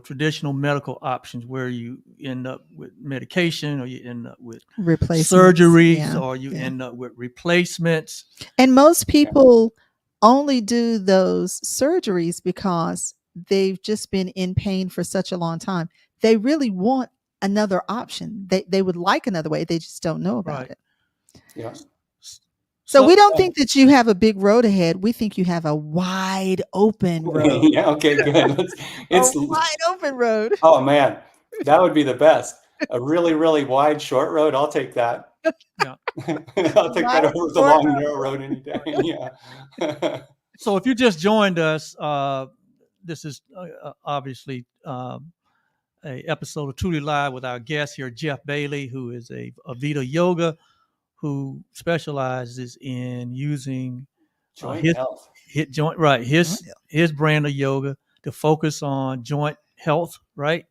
traditional medical options, where you end up with medication, or you end up with surgeries, or you end up with replacements. And most people only do those surgeries because they've just been in pain for such a long time. They really want another option. They would like another way. They just don't know about it. Yeah. So we don't think that you have a big road ahead. We think you have a wide open road. Yeah. Okay, good. It's a wide open road. Oh man, that would be the best. A really, really wide, short road. I'll take that. Yeah. I'll take that over the long, narrow road any day. Yeah. So if you just joined us, this is obviously a episode of Truly Live with our guest here, Jeff Bailey, who is a Avita Yoga, who specializes in using joint health. His brand of yoga to focus on joint health, right?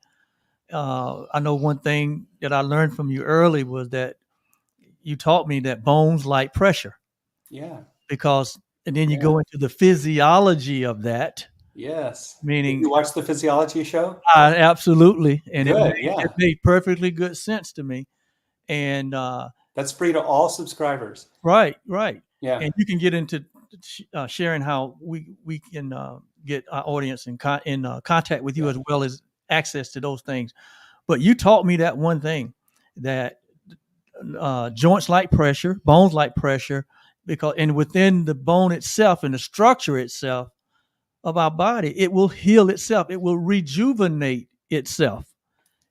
I know one thing that I learned from you early was that you taught me that bones like pressure. Yeah. And then you go into the physiology of that. Yes. Did meaning you watch the physiology show? absolutely, and Good. Yeah. it made perfectly good sense to me. And That's free to all subscribers. right, Yeah. and you can get into sharing how we can get our audience in contact with you, Yeah. as well as access to those things. But you taught me that one thing, that joints like pressure, bones like pressure, because and within the bone itself and the structure itself of our body, it will heal itself. It will rejuvenate itself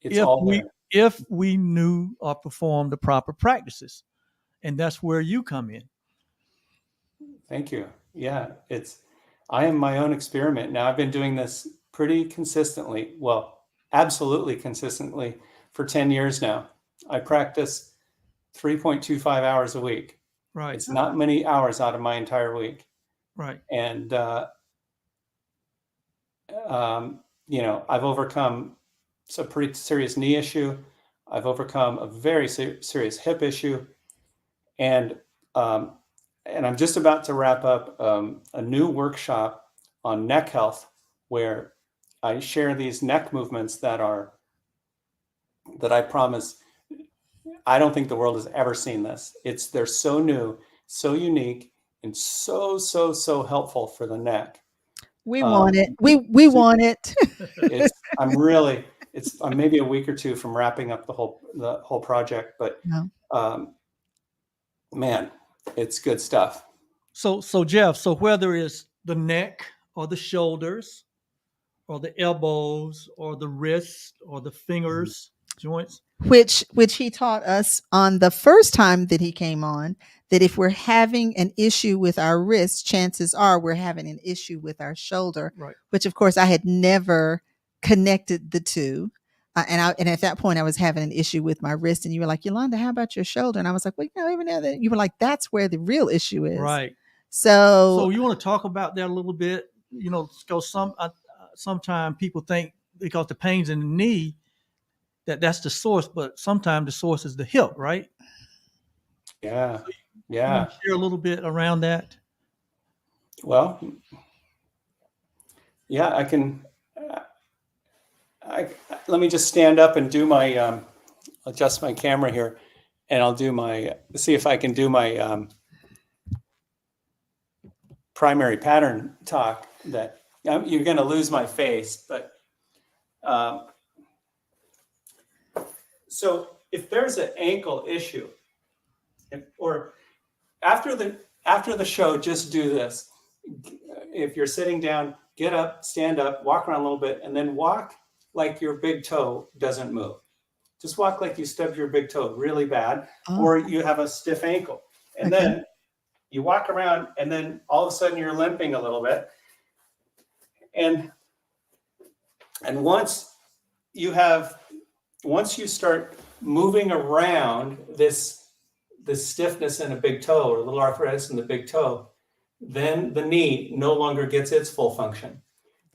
It's all there. if we knew or performed the proper practices. And that's where you come in. Thank you. Yeah. I am my own experiment. Now I've been doing this pretty consistently. Well, absolutely consistently for 10 years now. I practice 3.25 hours a week. Right, It's not many hours out of my entire week. right, And, I've overcome a pretty serious knee issue. I've overcome a very serious hip issue. And I'm just about to wrap up a new workshop on neck health, where I share these neck movements that I promise. I don't think the world has ever seen this. They're so new, so unique, and so helpful for the neck. We want it. We want it. I'm maybe a week or two from wrapping up the whole project, but No. Man, it's good stuff. So Jeff, whether it's the neck or the shoulders or the elbows or the wrists or the fingers joints, which he taught us on the first time that he came on, that if we're having an issue with our wrist, chances are we're having an issue with our shoulder. right? Which, of course, I had never connected the two. And at that point, I was having an issue with my wrist, and you were like, Yolanda, how about your shoulder? And I was like, well, even now that you were like, that's where the real issue is. Right. So you want to talk about that a little bit? Because sometimes people think because the pain's in the knee that's the source, but sometimes the source is the hip, right? Yeah. So you share a little bit around that. Well, yeah, I can. Let me just stand up and do my adjust my camera here, and I'll see if I can do my primary pattern talk. That you're going to lose my face, but so if there's an ankle issue, or after the show, just do this. If you're sitting down, get up, stand up, walk around a little bit, and then walk like your big toe doesn't move. Just walk like you stubbed your big toe really bad, or you have a stiff ankle. And then you walk around, and then all of a sudden you're limping a little bit. And once you start moving around this stiffness in a big toe or a little arthritis in the big toe, then the knee no longer gets its full function.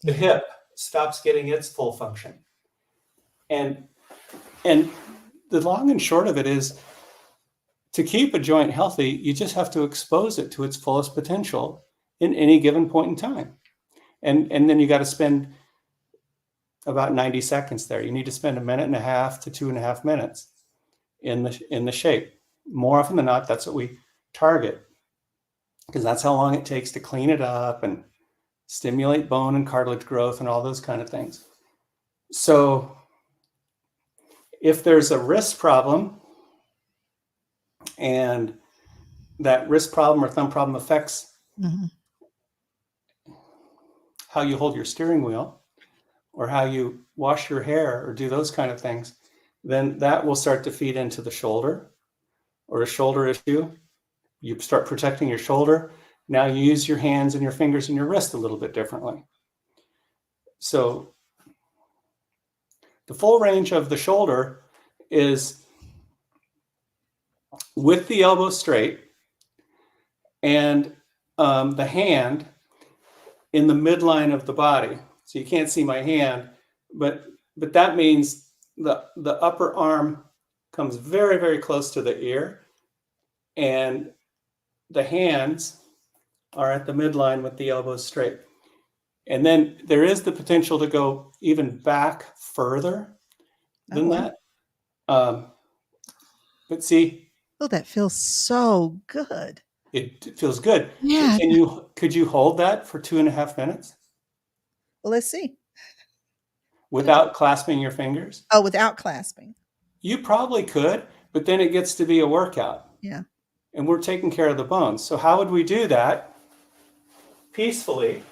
The hip stops getting its full function. And the long and short of it is, to keep a joint healthy, you just have to expose it to its fullest potential in any given point in time. And then you got to spend about 90 seconds there. You need to spend 1.5 minutes to 2.5 minutes in the shape. More often than not, that's what we target, because that's how long it takes to clean it up and stimulate bone and cartilage growth and all those kind of things. So if there's a wrist problem, and that wrist problem or thumb problem affects how you hold your steering wheel or how you wash your hair or do those kind of things, then that will start to feed into the shoulder, or a shoulder issue. You start protecting your shoulder. Now you use your hands and your fingers and your wrist a little bit differently. So the full range of the shoulder is with the elbow straight and the hand in the midline of the body. So you can't see my hand, but that means the upper arm comes very, very close to the ear, and the hands are at the midline with the elbows straight. And then there is the potential to go even back further than wow. that. But see, Oh, that feels so good. it feels good. Yeah. Could you hold that for 2.5 minutes Well, let's see. without clasping your fingers? Oh, without clasping. You probably could, but then it gets to be a workout. Yeah. And we're taking care of the bones. So how would we do that peacefully?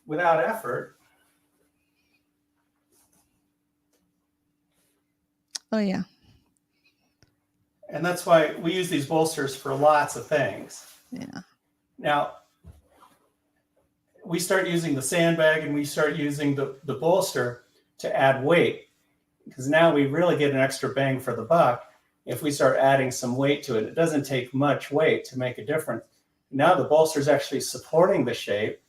Without effort. Oh, yeah. And that's why we use these bolsters for lots of things. Yeah. Now, we start using the sandbag and we start using the bolster to add weight, because now we really get an extra bang for the buck if we start adding some weight to it. It doesn't take much weight to make a difference. Now the bolster is actually supporting the shape.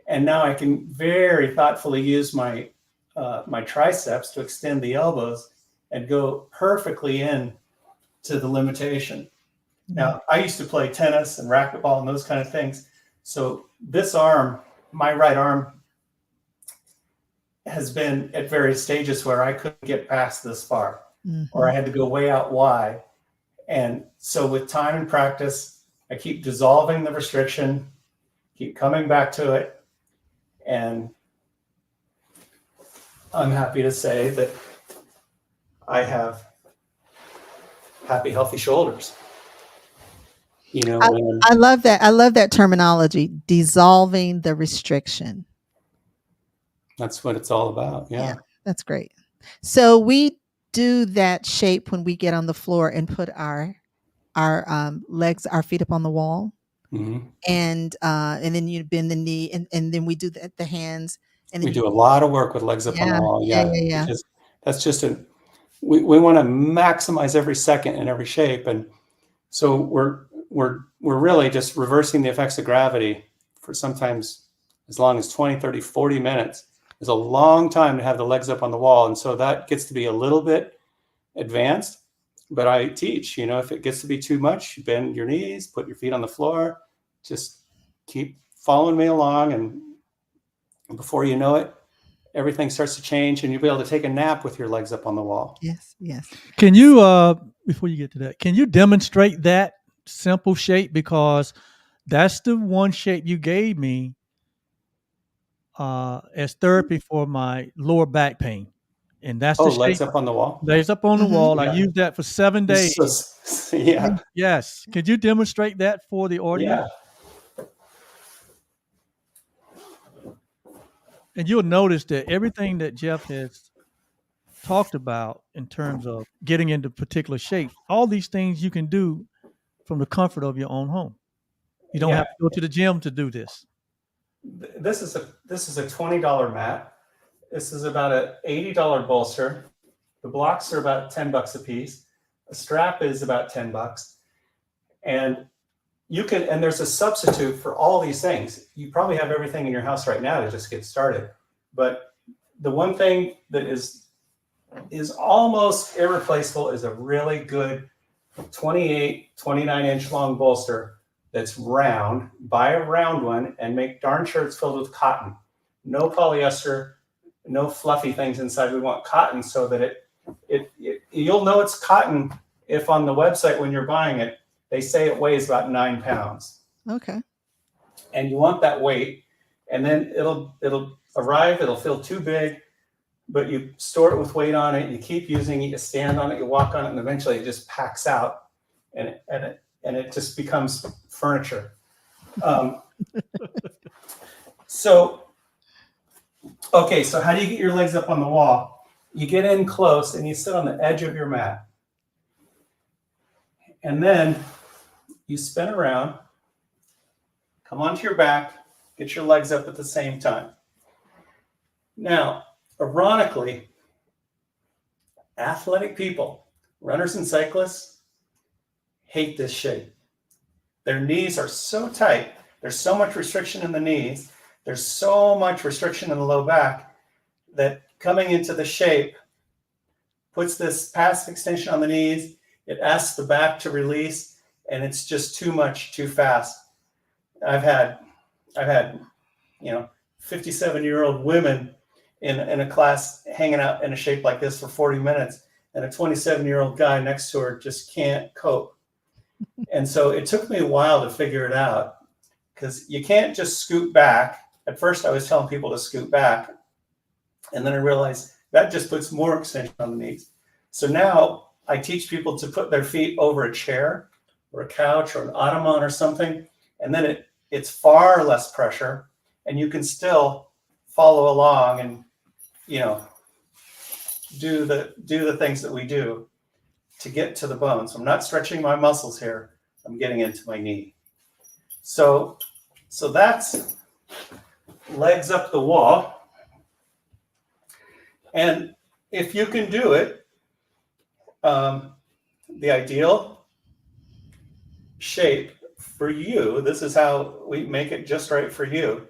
And now I can very thoughtfully use my my triceps to extend the elbows and go perfectly in to the limitation. Now, I used to play tennis and racquetball and those kind of things. So this arm, my right arm, has been at various stages where I couldn't get past this far, or I had to go way out wide. And so with time and practice, I keep dissolving the restriction, keep coming back to it. And I'm happy to say that I have happy, healthy shoulders. You know, I love that. I love that terminology, dissolving the restriction. that's what it's all about. Yeah. That's great. So we do that shape when we get on the floor and put our legs, our feet up on the wall, Mm-hmm. and then you bend the knee, and then we do the hands, and then We do a lot of work with legs up on the wall. Yeah. Because that's just we want to maximize every second in every shape. And so we're really just reversing the effects of gravity for sometimes as long as 20, 30, 40 minutes. Is a long time to have the legs up on the wall. And so that gets to be a little bit advanced, but I teach, you know, if it gets to be too much, bend your knees, put your feet on the floor, just keep following me along. And before you know it, everything starts to change and you'll be able to take a nap with your legs up on the wall. Yes. Can you, before you get to that, can you demonstrate that simple shape? Because that's the one shape you gave me as therapy for my lower back pain. And that's the legs shape. up on the wall. Legs up on the wall. Yeah. I used that for 7 days. Yeah. Yes. Could you demonstrate that for the audience? Yeah. And you'll notice that everything that Jeff has talked about in terms of getting into particular shapes, all these things you can do from the comfort of your own home. You don't have to go to the gym to do this. This is a $20 mat. This is about an $80 bolster. The blocks are about $10 a piece. A strap is about $10. And and there's a substitute for all these things. You probably have everything in your house right now to just get started. But the one thing that is almost irreplaceable is a really good 28, 29-inch long bolster that's round. Buy a round one and make darn sure it's filled with cotton. No polyester, no fluffy things inside. We want cotton so that you'll know it's cotton if on the website when you're buying it, they say it weighs about 9 pounds. Okay. And you want that weight, and then it'll arrive, it'll feel too big, but you store it with weight on it, you keep using it, you stand on it, you walk on it, and eventually it just packs out and it just becomes furniture. So how do you get your legs up on the wall? You get in close and you sit on the edge of your mat. And then you spin around, come onto your back, get your legs up at the same time. Now, ironically, athletic people, runners and cyclists, hate this shape. Their knees are so tight. There's so much restriction in the knees. There's so much restriction in the low back that coming into the shape puts this passive extension on the knees. It asks the back to release, and it's just too much, too fast. I've had 57-year-old women in a class hanging out in a shape like this for 40 minutes, and a 27-year-old guy next to her just can't cope. And so it took me a while to figure it out, because you can't just scoot back. At first I was telling people to scoot back, and then I realized that just puts more extension on the knees. So now I teach people to put their feet over a chair or a couch or an ottoman or something, and then it's far less pressure, and you can still follow along and do the things that we do to get to the bone. So I'm not stretching my muscles here. I'm getting into my knee. So that's legs up the wall. And if you can do it, the ideal shape for you, this is how we make it just right for you,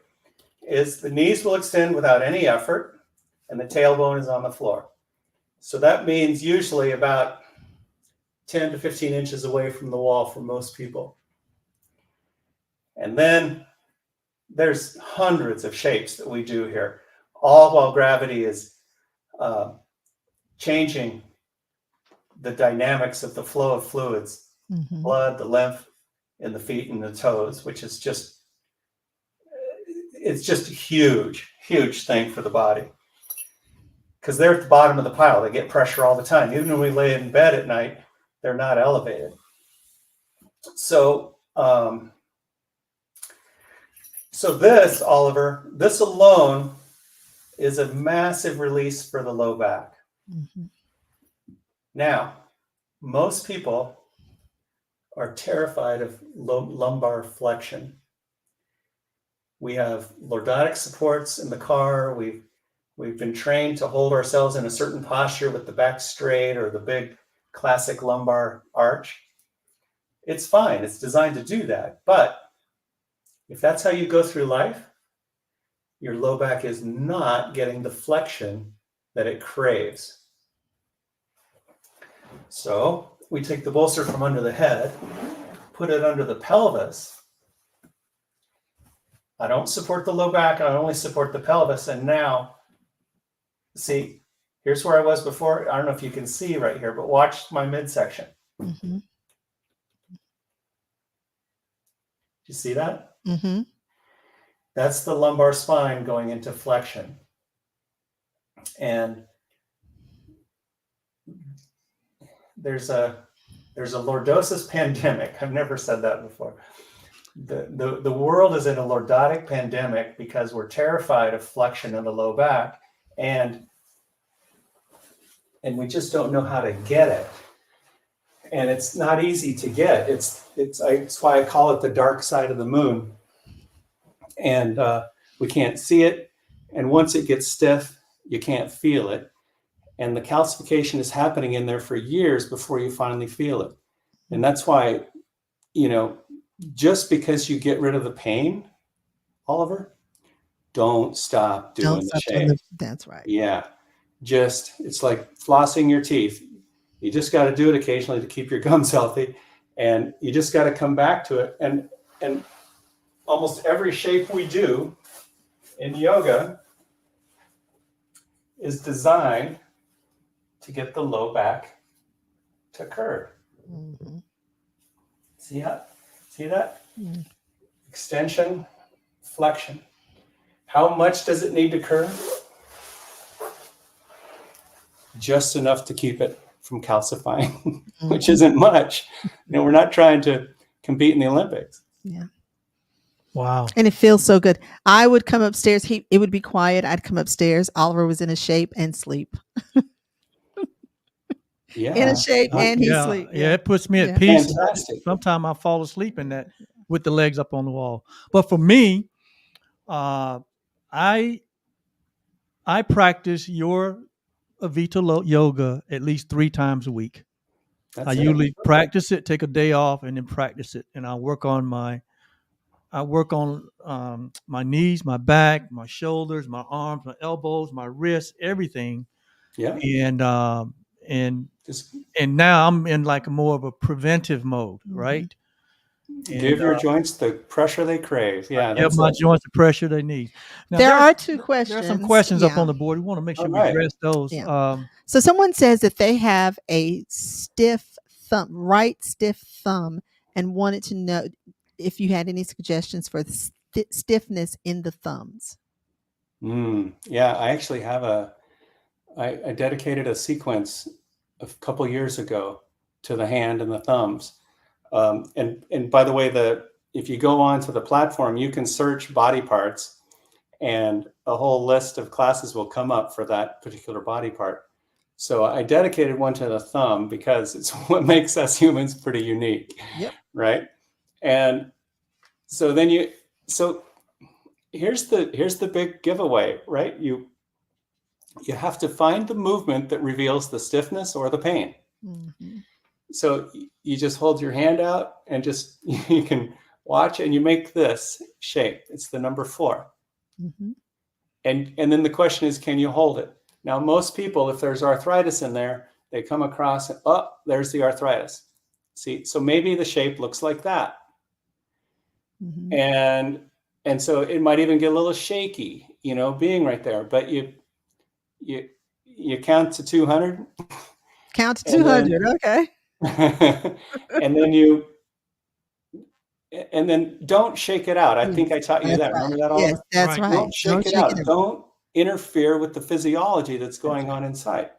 is the knees will extend without any effort and the tailbone is on the floor. So that means usually about 10 to 15 inches away from the wall for most people. And then there's hundreds of shapes that we do here, all while gravity is changing the dynamics of the flow of fluids, blood, the lymph in the feet and the toes, which is it's just a huge, huge thing for the body. Because they're at the bottom of the pile. They get pressure all the time. Even when we lay in bed at night, they're not elevated. So this, Oliver, this alone is a massive release for the low back. Now, most people are terrified of lumbar flexion. We have lordotic supports in the car. We've been trained to hold ourselves in a certain posture with the back straight or the big classic lumbar arch. It's fine. It's designed to do that. But if that's how you go through life, your low back is not getting the flexion that it craves. So we take the bolster from under the head, put it under the pelvis. I don't support the low back. I only support the pelvis. And now, see, here's where I was before. I don't know if you can see right here, but watch my midsection. You see that? That's the lumbar spine going into flexion. And there's a lordosis pandemic. I've never said that before. The world is in a lordotic pandemic because we're terrified of flexion in the low back, and we just don't know how to get it. And it's not easy to get. It's why I call it the dark side of the moon. And we can't see it. And once it gets stiff, you can't feel it. And the calcification is happening in there for years before you finally feel it. And that's why, just because you get rid of the pain, Oliver, don't stop doing the shape. That's right. Yeah. It's like flossing your teeth. You just got to do it occasionally to keep your gums healthy. And you just got to come back to it. And almost every shape we do in yoga is designed to get the low back to curve. See that? Extension, flexion. How much does it need to curve? Just enough to keep it from calcifying, which isn't much. We're not trying to compete in the Olympics. Yeah. Wow. And it feels so good. I would come upstairs. It would be quiet. I'd come upstairs. Oliver was in a shape and sleep. Yeah. In a shape and he sleep. Yeah, it puts me at peace. Fantastic. Sometimes I fall asleep in that with the legs up on the wall. But for me, I practice your Avita Yoga at least 3 times a week. I usually practice it, take a day off, and then practice it. And I work on my knees, my back, my shoulders, my arms, my elbows, my wrists, everything. Yeah. And now I'm in like more of a preventive mode, right? And Give your joints the pressure they crave. Yeah, give that's my it. joints the pressure they need. Now, There are two there are some questions. questions up Yeah. on the board. We want to make All sure we right. address those. Yeah. So someone says that they have a stiff thumb, right stiff thumb, and wanted to know if you had any suggestions for the stiffness in the thumbs. Yeah, I actually have I dedicated a sequence a couple years ago to the hand and the thumbs. And by the way, if you go onto the platform, you can search body parts, and a whole list of classes will come up for that particular body part. So I dedicated one to the thumb because it's what makes us humans pretty unique. Yep. Right. And so here's the big giveaway, right? You have to find the movement that reveals the stiffness or the pain. Mm-hmm. So you just hold your hand out and just, you can watch, and you make this shape. It's the number 4. Mm-hmm. And then the question is, can you hold it? Now, most people, if there's arthritis in there, they come across, there's the arthritis. See, so maybe the shape looks like that. Mm-hmm. And so it might even get a little shaky, being right there, but you count to 200. Count to 200. Okay. and then don't shake it out. I think I taught you that. Right. Remember that, Yes, Oliver? that's right. Don't shake it out. Don't interfere with the physiology that's going on inside.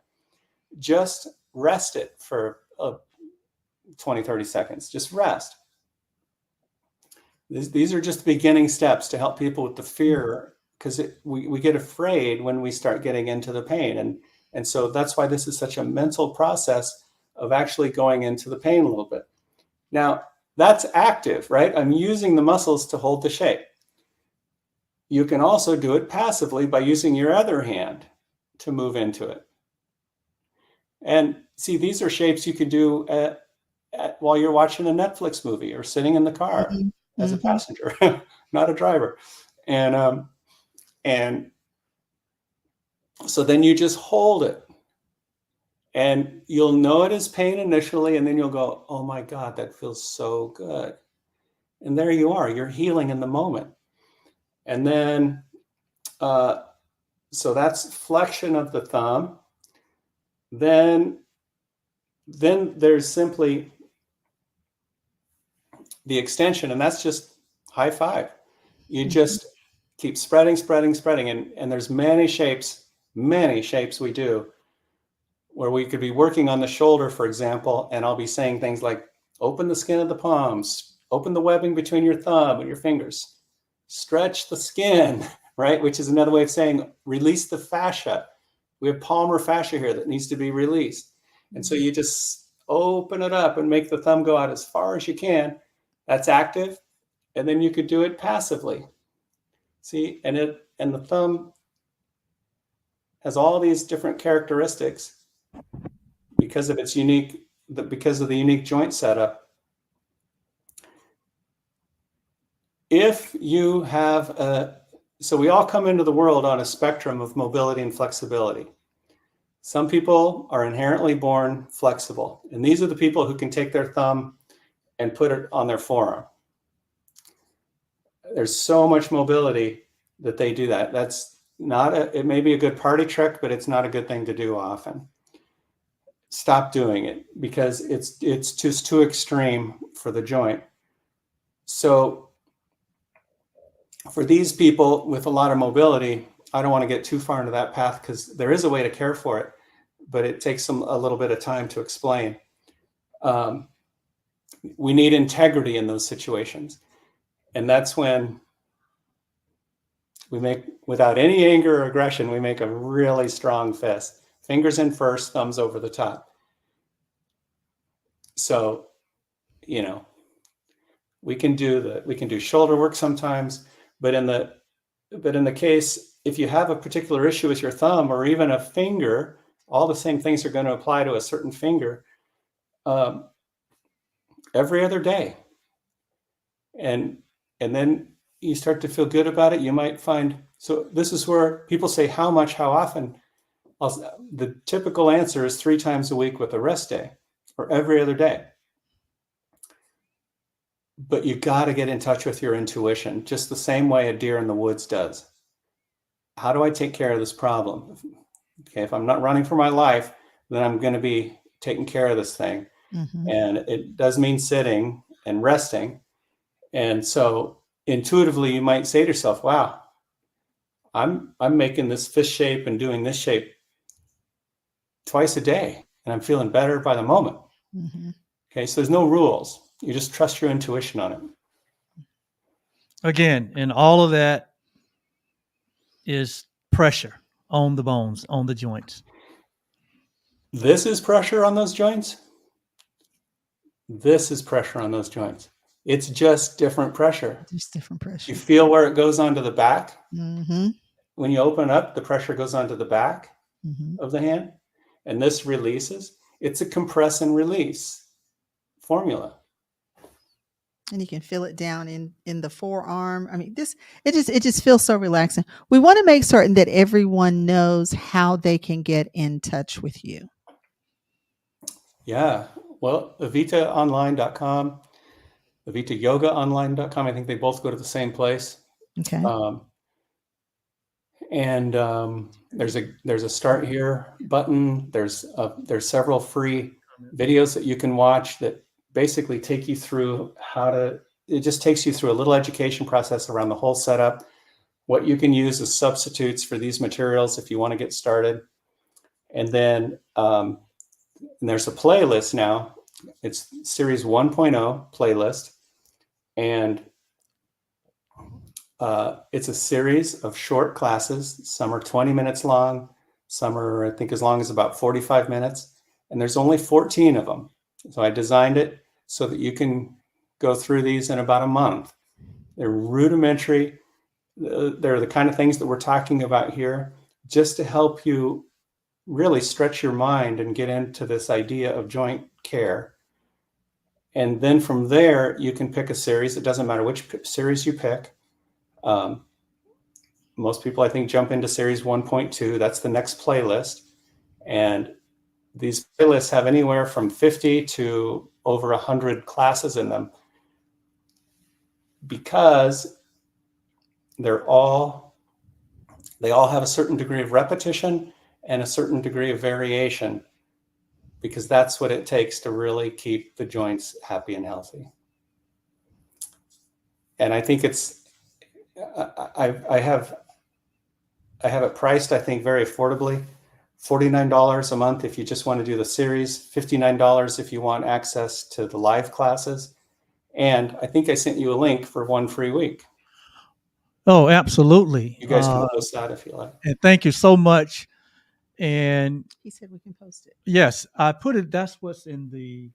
Just rest it for 20, 30 seconds. Just rest. These are just beginning steps to help people with the fear, because we get afraid when we start getting into the pain. And so that's why this is such a mental process of actually going into the pain a little bit. Now, that's active, right? I'm using the muscles to hold the shape. You can also do it passively by using your other hand to move into it. And see, these are shapes you can do while you're watching a Netflix movie or sitting in the car as a passenger, not a driver. And so then you just hold it. And you'll know it as pain initially, and then you'll go, oh my God, that feels so good. And there you are, you're healing in the moment. And then, so that's flexion of the thumb. Then there's simply the extension, and that's just high five. You just keep spreading. And there's many shapes we do, where we could be working on the shoulder, for example, and I'll be saying things like, open the skin of the palms, open the webbing between your thumb and your fingers, stretch the skin, right? Which is another way of saying release the fascia. We have palmar fascia here that needs to be released. And so you just open it up and make the thumb go out as far as you can. That's active. And then you could do it passively. See, and the thumb has all these different characteristics because of its because of the unique joint setup. If you have so we all come into the world on a spectrum of mobility and flexibility. Some people are inherently born flexible, and these are the people who can take their thumb and put it on their forearm. There's so much mobility that they do that. That's not it may be a good party trick, but it's not a good thing to do often. Stop doing it, because it's just too extreme for the joint. So for these people with a lot of mobility, I don't want to get too far into that path, because there is a way to care for it, but it takes a little bit of time to explain. We need integrity in those situations. And that's when we make, without any anger or aggression, we make a really strong fist. Fingers in first, thumbs over the top. So, we can do shoulder work sometimes, but in the case, if you have a particular issue with your thumb or even a finger, all the same things are going to apply to a certain finger every other day. And then you start to feel good about it. You might find, so this is where people say, how much, how often? The typical answer is 3 times a week with a rest day, or every other day. But you got to get in touch with your intuition, just the same way a deer in the woods does. How do I take care of this problem? Okay, if I'm not running for my life, then I'm going to be taking care of this thing. Mm-hmm. And it does mean sitting and resting. And so intuitively, you might say to yourself, wow, I'm making this fish shape and doing this shape twice a day, and I'm feeling better by the moment. Mm-hmm. Okay, so there's no rules. You just trust your intuition on it. Again, and all of that is pressure on the bones, on the joints. This is pressure on those joints. This is pressure on those joints. It's just different pressure. Just different pressure. You feel where it goes onto the back. Mm-hmm. When you open up, the pressure goes onto the back Mm-hmm. of the hand, and this releases. It's a compress and release formula. And you can feel it down in the forearm. I mean, it just feels so relaxing. We want to make certain that everyone knows how they can get in touch with you. Yeah. Well, avitaonline.com, avitayogaonline.com. I think they both go to the same place. Okay. There's a start here button. There's several free videos that you can watch that basically take you through it just takes you through a little education process around the whole setup, what you can use as substitutes for these materials if you want to get started. And then and there's a playlist now. It's series 1.0 playlist. And it's a series of short classes. Some are 20 minutes long. Some are, I think, as long as about 45 minutes. And there's only 14 of them. So I designed it so that you can go through these in about a month. They're rudimentary. They're the kind of things that we're talking about here, just to help you really stretch your mind and get into this idea of joint care. And then from there, you can pick a series. It doesn't matter which series you pick. Most people, I think, jump into series 1.2. That's the next playlist. And these playlists have anywhere from 50 to over 100 classes in them, because they all have a certain degree of repetition and a certain degree of variation, because that's what it takes to really keep the joints happy and healthy. And I think I have it priced, I think, very affordably. $49 a month if you just want to do the series, $59 if you want access to the live classes. And I think I sent you a link for 1 free week. Oh, absolutely. You guys can post that if you like. And thank you so much. And he said we can post it. Yes, I put it. That's what's in the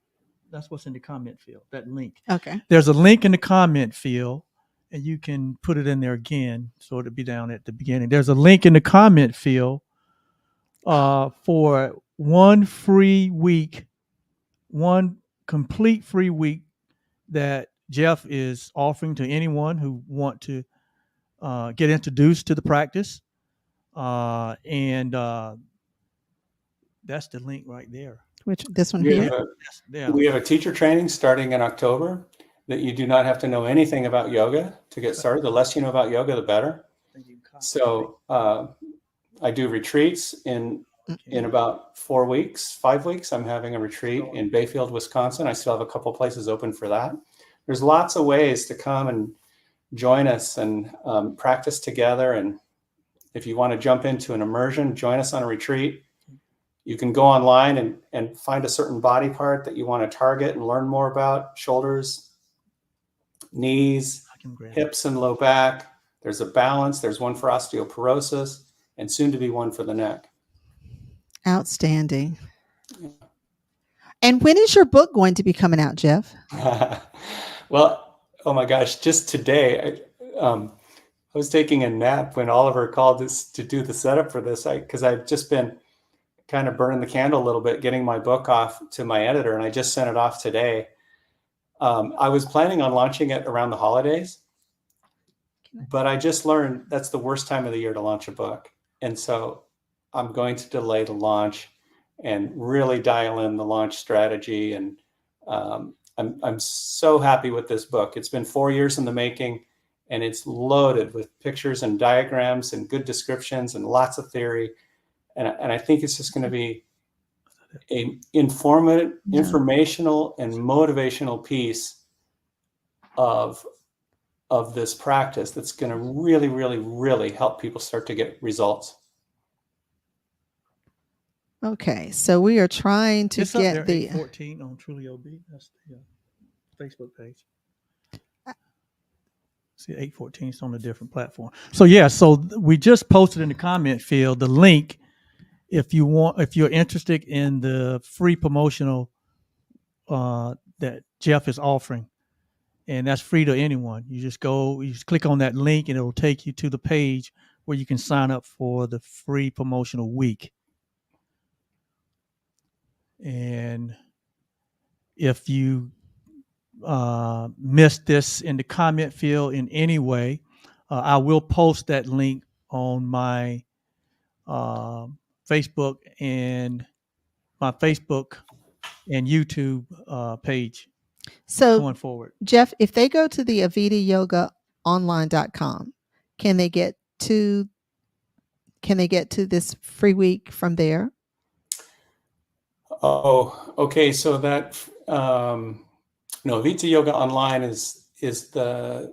comment field. That link. Okay. There's a link in the comment field, and you can put it in there again, so it'll be down at the beginning. There's a link in the comment field for 1 free week, 1 complete free week that Jeff is offering to anyone who want to get introduced to the practice. And that's the link right there. Which, this one here? We have a teacher training starting in October that you do not have to know anything about yoga to get started. The less you know about yoga, the better. So I do retreats in about 4 weeks, 5 weeks. I'm having a retreat in Bayfield, Wisconsin. I still have a couple places open for that. There's lots of ways to come and join us and practice together. And if you want to jump into an immersion, join us on a retreat. You can go online and find a certain body part that you want to target and learn more about: shoulders, knees, hips, and low back. There's a balance. There's one for osteoporosis, and soon to be one for the neck. Outstanding. Yeah. And when is your book going to be coming out, Jeff? Well, oh my gosh, just today, I was taking a nap when Oliver called us to do the setup for this, because I've just been kind of burning the candle a little bit, getting my book off to my editor, and I just sent it off today. I was planning on launching it around the holidays, but I just learned that's the worst time of the year to launch a book. And so I'm going to delay the launch and really dial in the launch strategy. And I'm so happy with this book. It's been 4 years in the making, and it's loaded with pictures and diagrams and good descriptions and lots of theory. And I think it's just going to be a informational and motivational piece of this practice that's going to really, really, really help people start to get results. Okay, so we are trying to It's up get there, the 814 on Truly OB. That's the Facebook page. See, 814 is on a different platform. So yeah, so we just posted in the comment field the link if you're interested in the free promotional that Jeff is offering, and that's free to anyone. You just click on that link, and it'll take you to the page where you can sign up for the free promotional week. And if you missed this in the comment field in any way, I will post that link on my Facebook and YouTube page so going forward. Jeff, if they go to the avitayogaonline.com, can they get to this free week from there? Oh, okay. So that no, Avita Yoga Online is my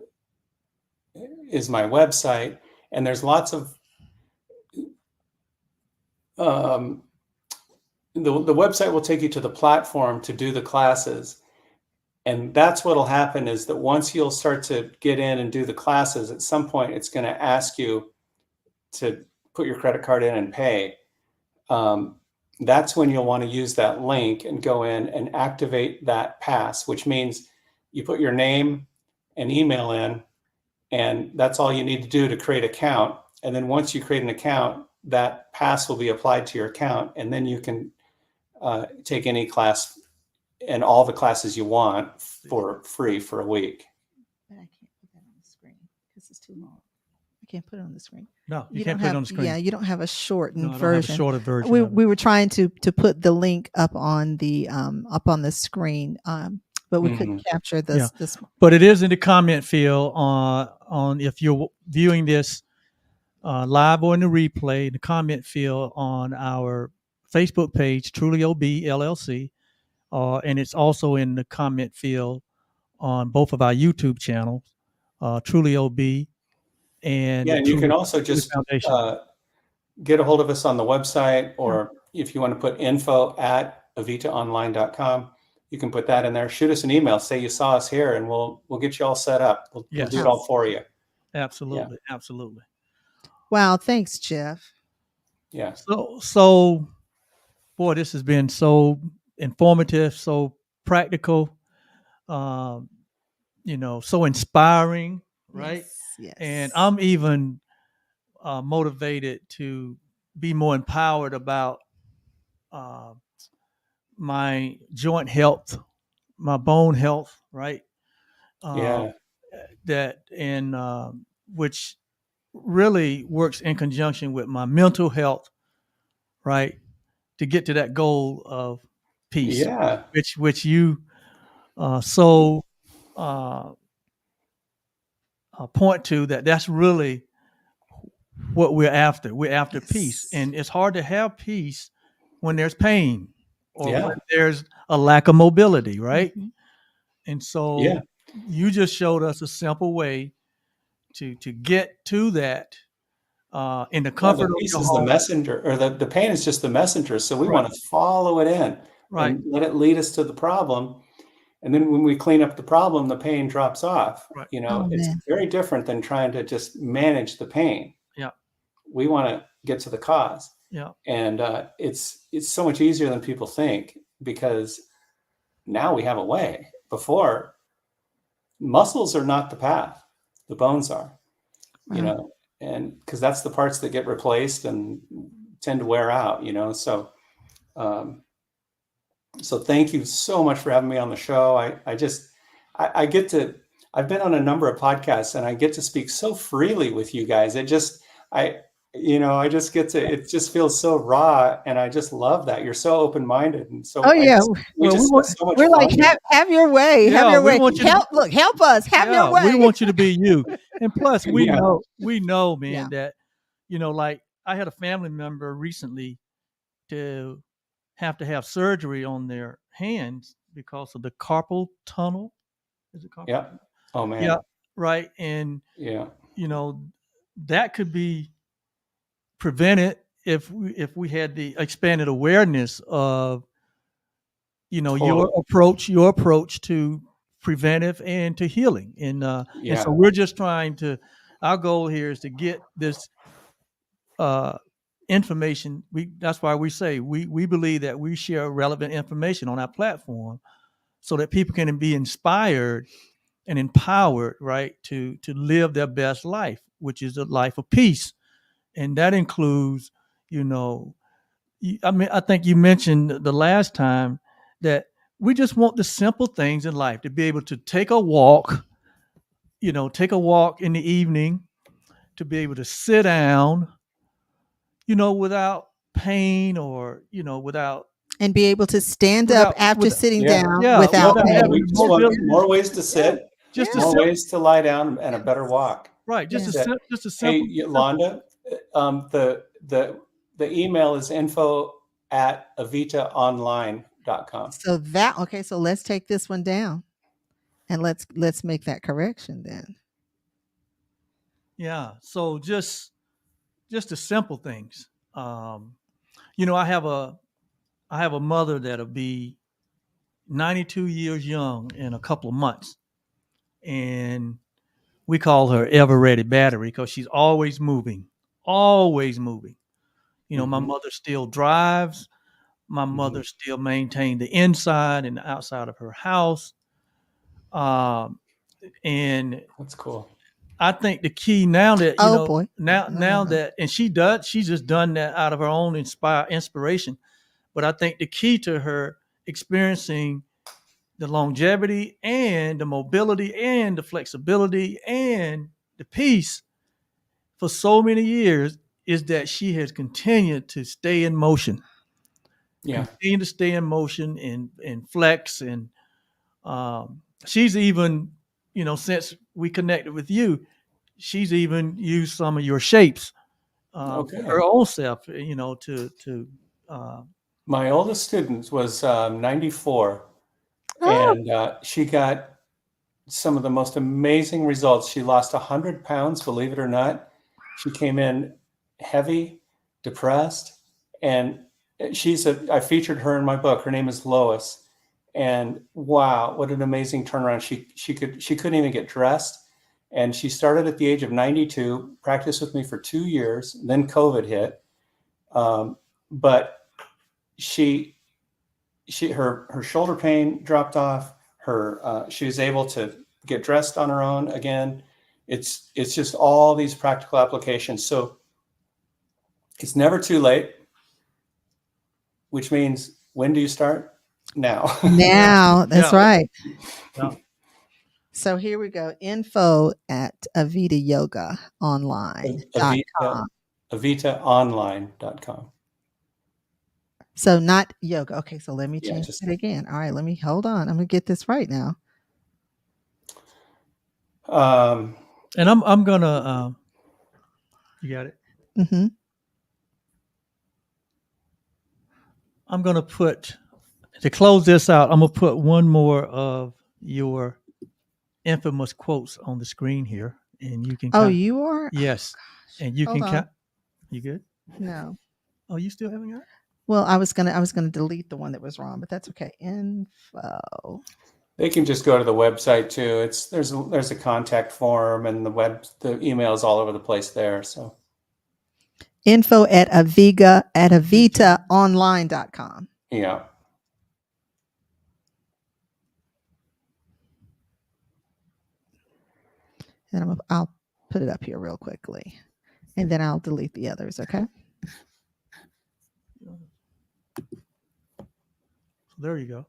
website, and there's lots of the website will take you to the platform to do the classes. And that's what'll happen is that once you'll start to get in and do the classes, at some point it's going to ask you to put your credit card in and pay. That's when you'll want to use that link and go in and activate that pass, which means you put your name and email in, and that's all you need to do to create an account. And then once you create an account, that pass will be applied to your account, and then you can take any class and all the classes you want for free for a week. But I can't put that on the screen because it's too long. I can't put it on the screen. No, you can't put it on the screen. Yeah, you don't have a shortened No, I don't version. have a shorter version. We were trying to put the link up on the screen, but we couldn't capture this. This one. But it is in the comment field on if you're viewing this live or in the replay, in the comment field on our Facebook page, Truly OB LLC, and it's also in the comment field on both of our YouTube channels, Truly OB. And you can also just get a hold of us on the website, or if you want to put info@avitaonline.com, you can put that in there. Shoot us an email, say you saw us here, and we'll get you all set up. We'll do it all for you. Absolutely, absolutely. Wow, thanks, Jeff. Yeah. So, boy, this has been so informative, so practical, so inspiring, right? Yes. And I'm even motivated to be more empowered about my joint health, my bone health, right? Which really works in conjunction with my mental health, right? To get to that goal of peace, which you point to, that's really what we're after. We're after peace, and it's hard to have peace when there's pain or when there's a lack of mobility, right? Mm-hmm. And so you just showed us a simple way to get to that in the comfort the peace of is your home. The messenger, or the pain is just the messenger. So we want to follow it in and let it lead us to the problem. And then when we clean up the problem, the pain drops off. Right. It's very different than trying to just manage the pain. Yeah. We want to get to the cause. Yeah. And it's so much easier than people think, because now we have a way. Before, muscles are not the path. The bones are, and because that's the parts that get replaced and tend to wear out, so thank you so much for having me on the show. I've been on a number of podcasts, and I get to speak so freely with you guys. I just get to, it just feels so raw, and I just love that. You're so open-minded, and so Oh yeah. we Well, just have so much We're like, fun. have your way, have Yeah, your we way. want you to Help, look, help us, have your way. we want you to be you. And plus, Yeah. we know, man, Yeah. that like I had a family member recently to have surgery on their hands because of the carpal tunnel. Is it carpal? Yeah. Oh man. Yeah, right. And Yeah. that could be prevented if we had the expanded awareness of your Totally. your approach to preventive and to healing. And Yeah. so we're just trying to, our goal here is to get this information. That's why we say we believe that we share relevant information on our platform so that people can be inspired and empowered, right, to live their best life, which is a life of peace. And that includes, I think you mentioned the last time that we just want the simple things in life, to be able to take a walk, take a walk in the evening, to be able to sit down, without pain, or, without And be able to stand up after with sitting Yeah. down yeah, without without pain. having We just want mobility. more ways to sit, Just a Yeah. more simple, ways to lie down, and a better walk. right, Yeah. just a Hey, simple. Yolanda, the email is info@avitaonline.com. So let's take this one down and let's make that correction then. Yeah. So just the simple things. I have a mother that'll be 92 years young in a couple of months, and we call her ever ready battery because she's always moving, always moving. My Mm-hmm. mother still drives. My Mm-hmm. mother still maintained the inside and the outside of her house. And That's cool. I think the key now that Oh boy. now that, and she's just done that out of her own inspiration. But I think the key to her experiencing the longevity and the mobility and the flexibility and the peace for so many years is that she has continued to stay in motion, Yeah. and flex. And she's even, since we connected with you, she's even used some of your shapes for Okay. her own self, to My oldest student was 94, Oh, and she got some of the most amazing results. She lost 100 pounds, believe it or not. She came in heavy, depressed, and I featured her in my book. Her name is Lois, and wow, what an amazing turnaround. She couldn't even get dressed, and she started at the age of 92, practiced with me for 2 years, then COVID hit. But she her shoulder pain dropped off. She was able to get dressed on her own again. It's just all these practical applications. So it's never too late, which means, when do you start? Now. now that's Yeah. right. Yeah. So here we go. Info@avitayogaonline.com. Avitaonline.com. So not yoga. Okay, so let me Yeah, change just it again. All right, let me hold on. I'm gonna get this right now. And I'm gonna you got it. Mm-hmm. I'm gonna put, to close this out, I'm gonna put one more of your infamous quotes on the screen here, and you can Oh, count. you are? Yes, and you Hold can on. count. You good? No. Oh, you still haven't got it? Well, I was gonna delete the one that was wrong, but that's okay. Info. they can just go to the website too. There's a contact form, and the email is all over the place there. So Info@avitaonline.com. yeah. And I'll put it up here real quickly, and then I'll delete the others. Okay. So there you go.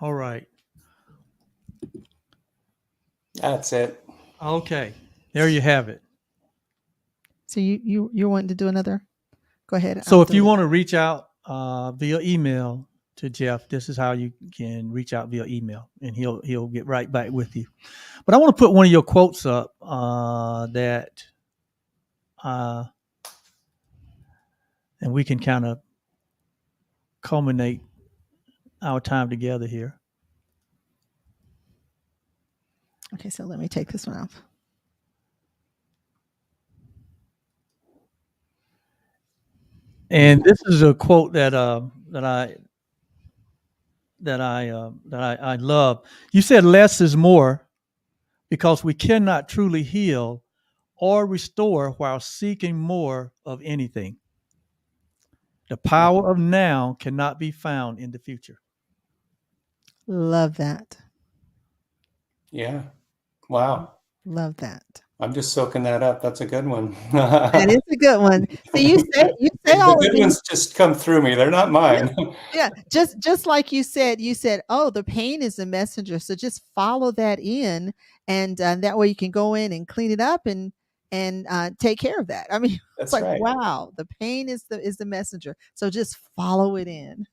All right. That's it. Okay, there you have it. So you're wanting to do another? Go ahead. So I'll if do you it. want to reach out via email to Jeff, this is how you can reach out via email, and he'll get right back with you. But I want to put one of your quotes up that, and we can kind of culminate our time together here. Okay, so let me take this one off. And this is a quote that I love. You said less is more because we cannot truly heal or restore while seeking more of anything. The power of now cannot be found in the future. Love that. Yeah. Wow. Love that. I'm just soaking that up. That's a good one. That is a good one. So you say The all of good these. ones just come through me. They're not mine. Yeah, just like you said, oh, the pain is a messenger. So just follow that in, and that way you can go in and clean it up and take care of that. I mean, it's That's like, right. wow, the pain is the messenger. So just follow it in.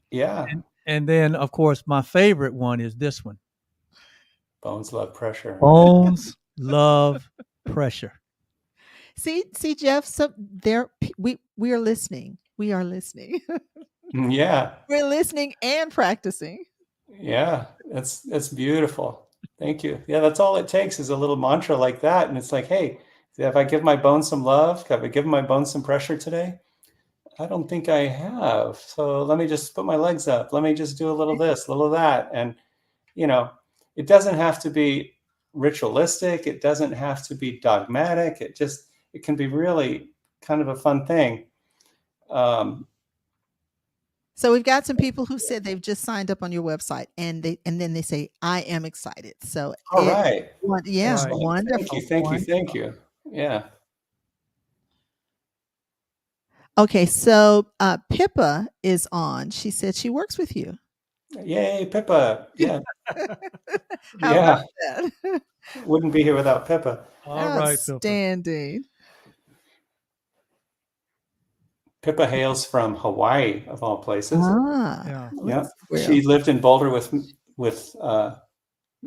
Yeah. And then, of course, my favorite one is this one. Bones love pressure. Bones love pressure. See, Jeff. So there, we are listening. We are listening. Yeah. We're listening and practicing. Yeah. That's beautiful. Thank you. Yeah, that's all it takes is a little mantra like that. And it's like, hey, if I give my bones some love, have I given my bones some pressure today? I don't think I have. So let me just put my legs up. Let me just do a little this, a little that. And, it doesn't have to be ritualistic. It doesn't have to be dogmatic. It can be really kind of a fun thing. So we've got some people who said they've just signed up on your website, and then they say, "I am excited." So All right. yeah, Excellent. wonderful. Thank you. Yeah. Okay, so Pippa is on. She said she works with you. Yay, Pippa. Yeah. How Yeah. about that? Wouldn't be here without Pippa. All right, Phil. Outstanding. Pippa hails from Hawaii, of all places. Yeah. Yeah. She lived in Boulder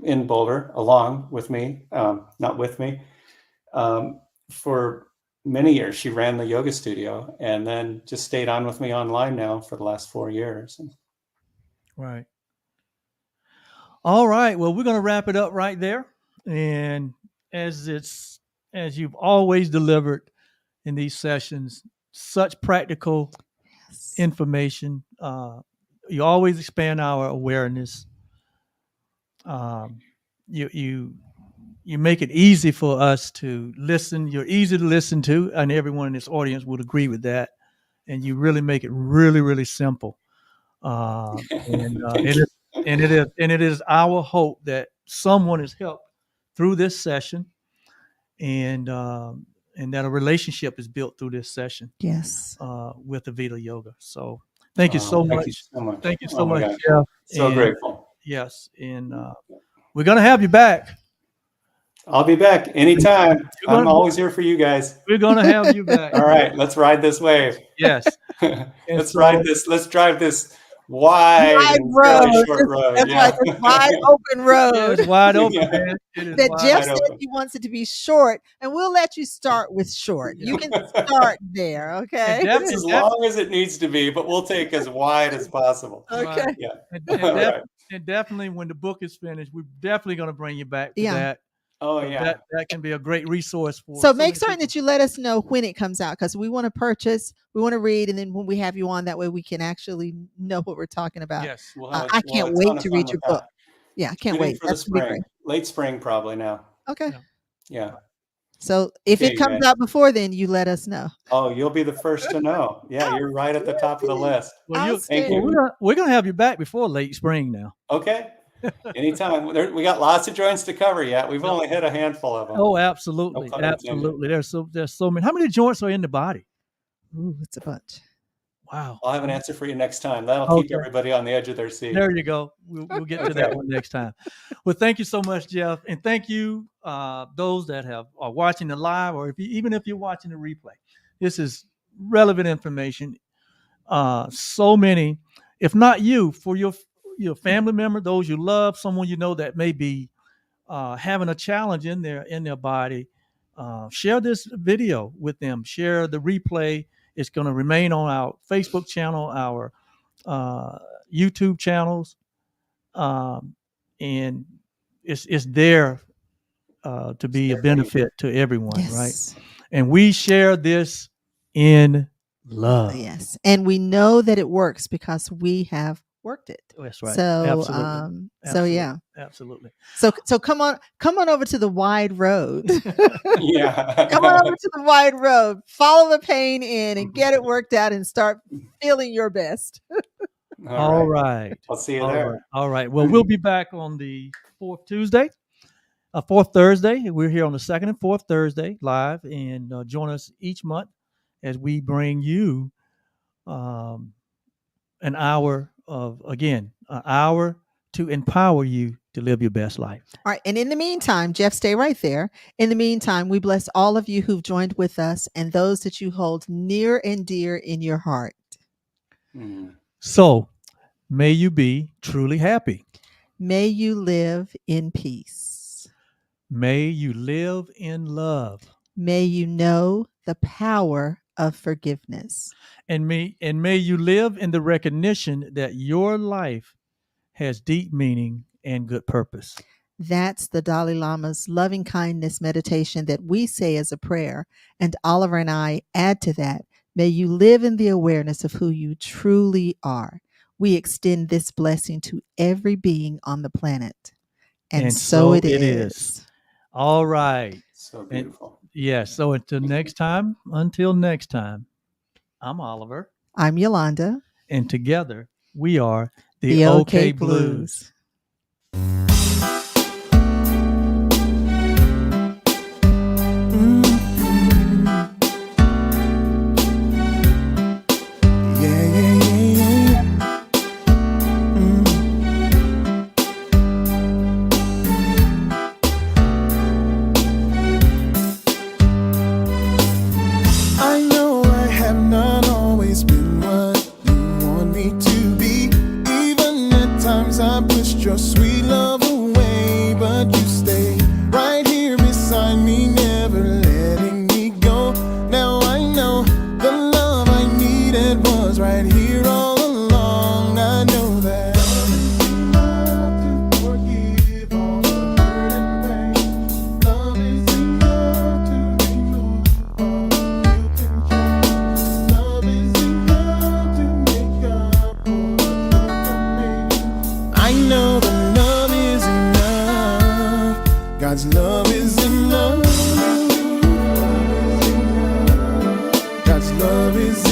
in Boulder along with me, not with me, for many years. She ran the yoga studio and then just stayed on with me online now for the last 4 years. Right. All right. Well, we're going to wrap it up right there. And as you've always delivered in these sessions, such practical information. You always expand our awareness. You make it easy for us to listen. You're easy to listen to, and everyone in this audience would agree with that. And you really make it really, really simple. It is our hope that someone is helped through this session, and that a relationship is built through this session. Yes. With Avita Yoga. So thank you so much. Thank you so much, gosh. Jeff. So grateful. Yes, and we're gonna have you back. I'll be back anytime. I'm always here for you guys. We're gonna have you back. All right, let's ride this wave. Yes. Let's drive this wide and road. Really short road. That's right. This wide open road. Yeah, it's wide open, man. That Jeff said he wants it to be short, and we'll let you start with short. You can start there, okay? That's as long as it needs to be, but we'll take as wide as possible. Okay. Right. Yeah. And definitely when the book is finished, we're definitely going to bring you back to that. Oh, yeah. That can be a great resource for. So make certain that you let us know when it comes out, because we want to purchase, we want to read, and then when we have you on, that way we can actually know what we're talking about. Yes. I can't wait to read your book. Yeah, I can't wait. For the spring. Late spring probably now. Okay. Yeah. So if it comes out before then, you let us know. Oh, you'll be the first to know. Yeah, you're right at the top of the list. Well, thank you. We're going to have you back before late spring now. Okay. Anytime. We got lots of joints to cover yet. We've only hit a handful of them. Oh, absolutely. Absolutely. There's so many. How many joints are in the body? Ooh, it's a bunch. Wow. I'll have an answer for you next time. That'll keep Okay. everybody on the edge of their seat. There you go. We'll get to that Okay. one next time. Well, thank you so much, Jeff, and thank you those that are watching the live, or even if you're watching the replay. This is relevant information. So many, if not you, for your family member, those you love, someone you know that may be having a challenge in their body. Share this video with them. Share the replay. It's going to remain on our Facebook channel, our YouTube channels, and it's there to be a benefit to everyone, Yes. right? And we share this in love. Yes, and we know that it works because we have worked it. That's right. So, Absolutely. so yeah, absolutely. so come on over to the wide road. Yeah. Come on over to the wide road. Follow the pain in and get it worked out and start feeling your best. All right. I'll see you All there. right. All right. Well, we'll be back on the fourth Thursday. We're here on the second and fourth Thursday live, and join us each month as we bring you an hour to empower you to live your best life. All right. And in the meantime, Jeff, stay right there. In the meantime, we bless all of you who've joined with us and those that you hold near and dear in your heart. So may you be truly happy. May you live in peace. May you live in love. May you know the power of forgiveness. And may you live in the recognition that your life has deep meaning and good purpose. That's the Dalai Lama's loving kindness meditation that we say as a prayer. And Oliver and I add to that, may you live in the awareness of who you truly are. We extend this blessing to every being on the planet. And so it is. All right. So beautiful. So until next time, I'm Oliver. I'm Yolanda. And together we are the OK Blues. Your sweet love away, but you stay right here beside me, never letting me go. Now I know the love I needed was right here all along. I know that love to forgive all the hurt and pain. Love is enough to remove all the guilt and shame. Love is enough to make up for what took from me. I know that love is enough. God's love is enough. God's love is enough.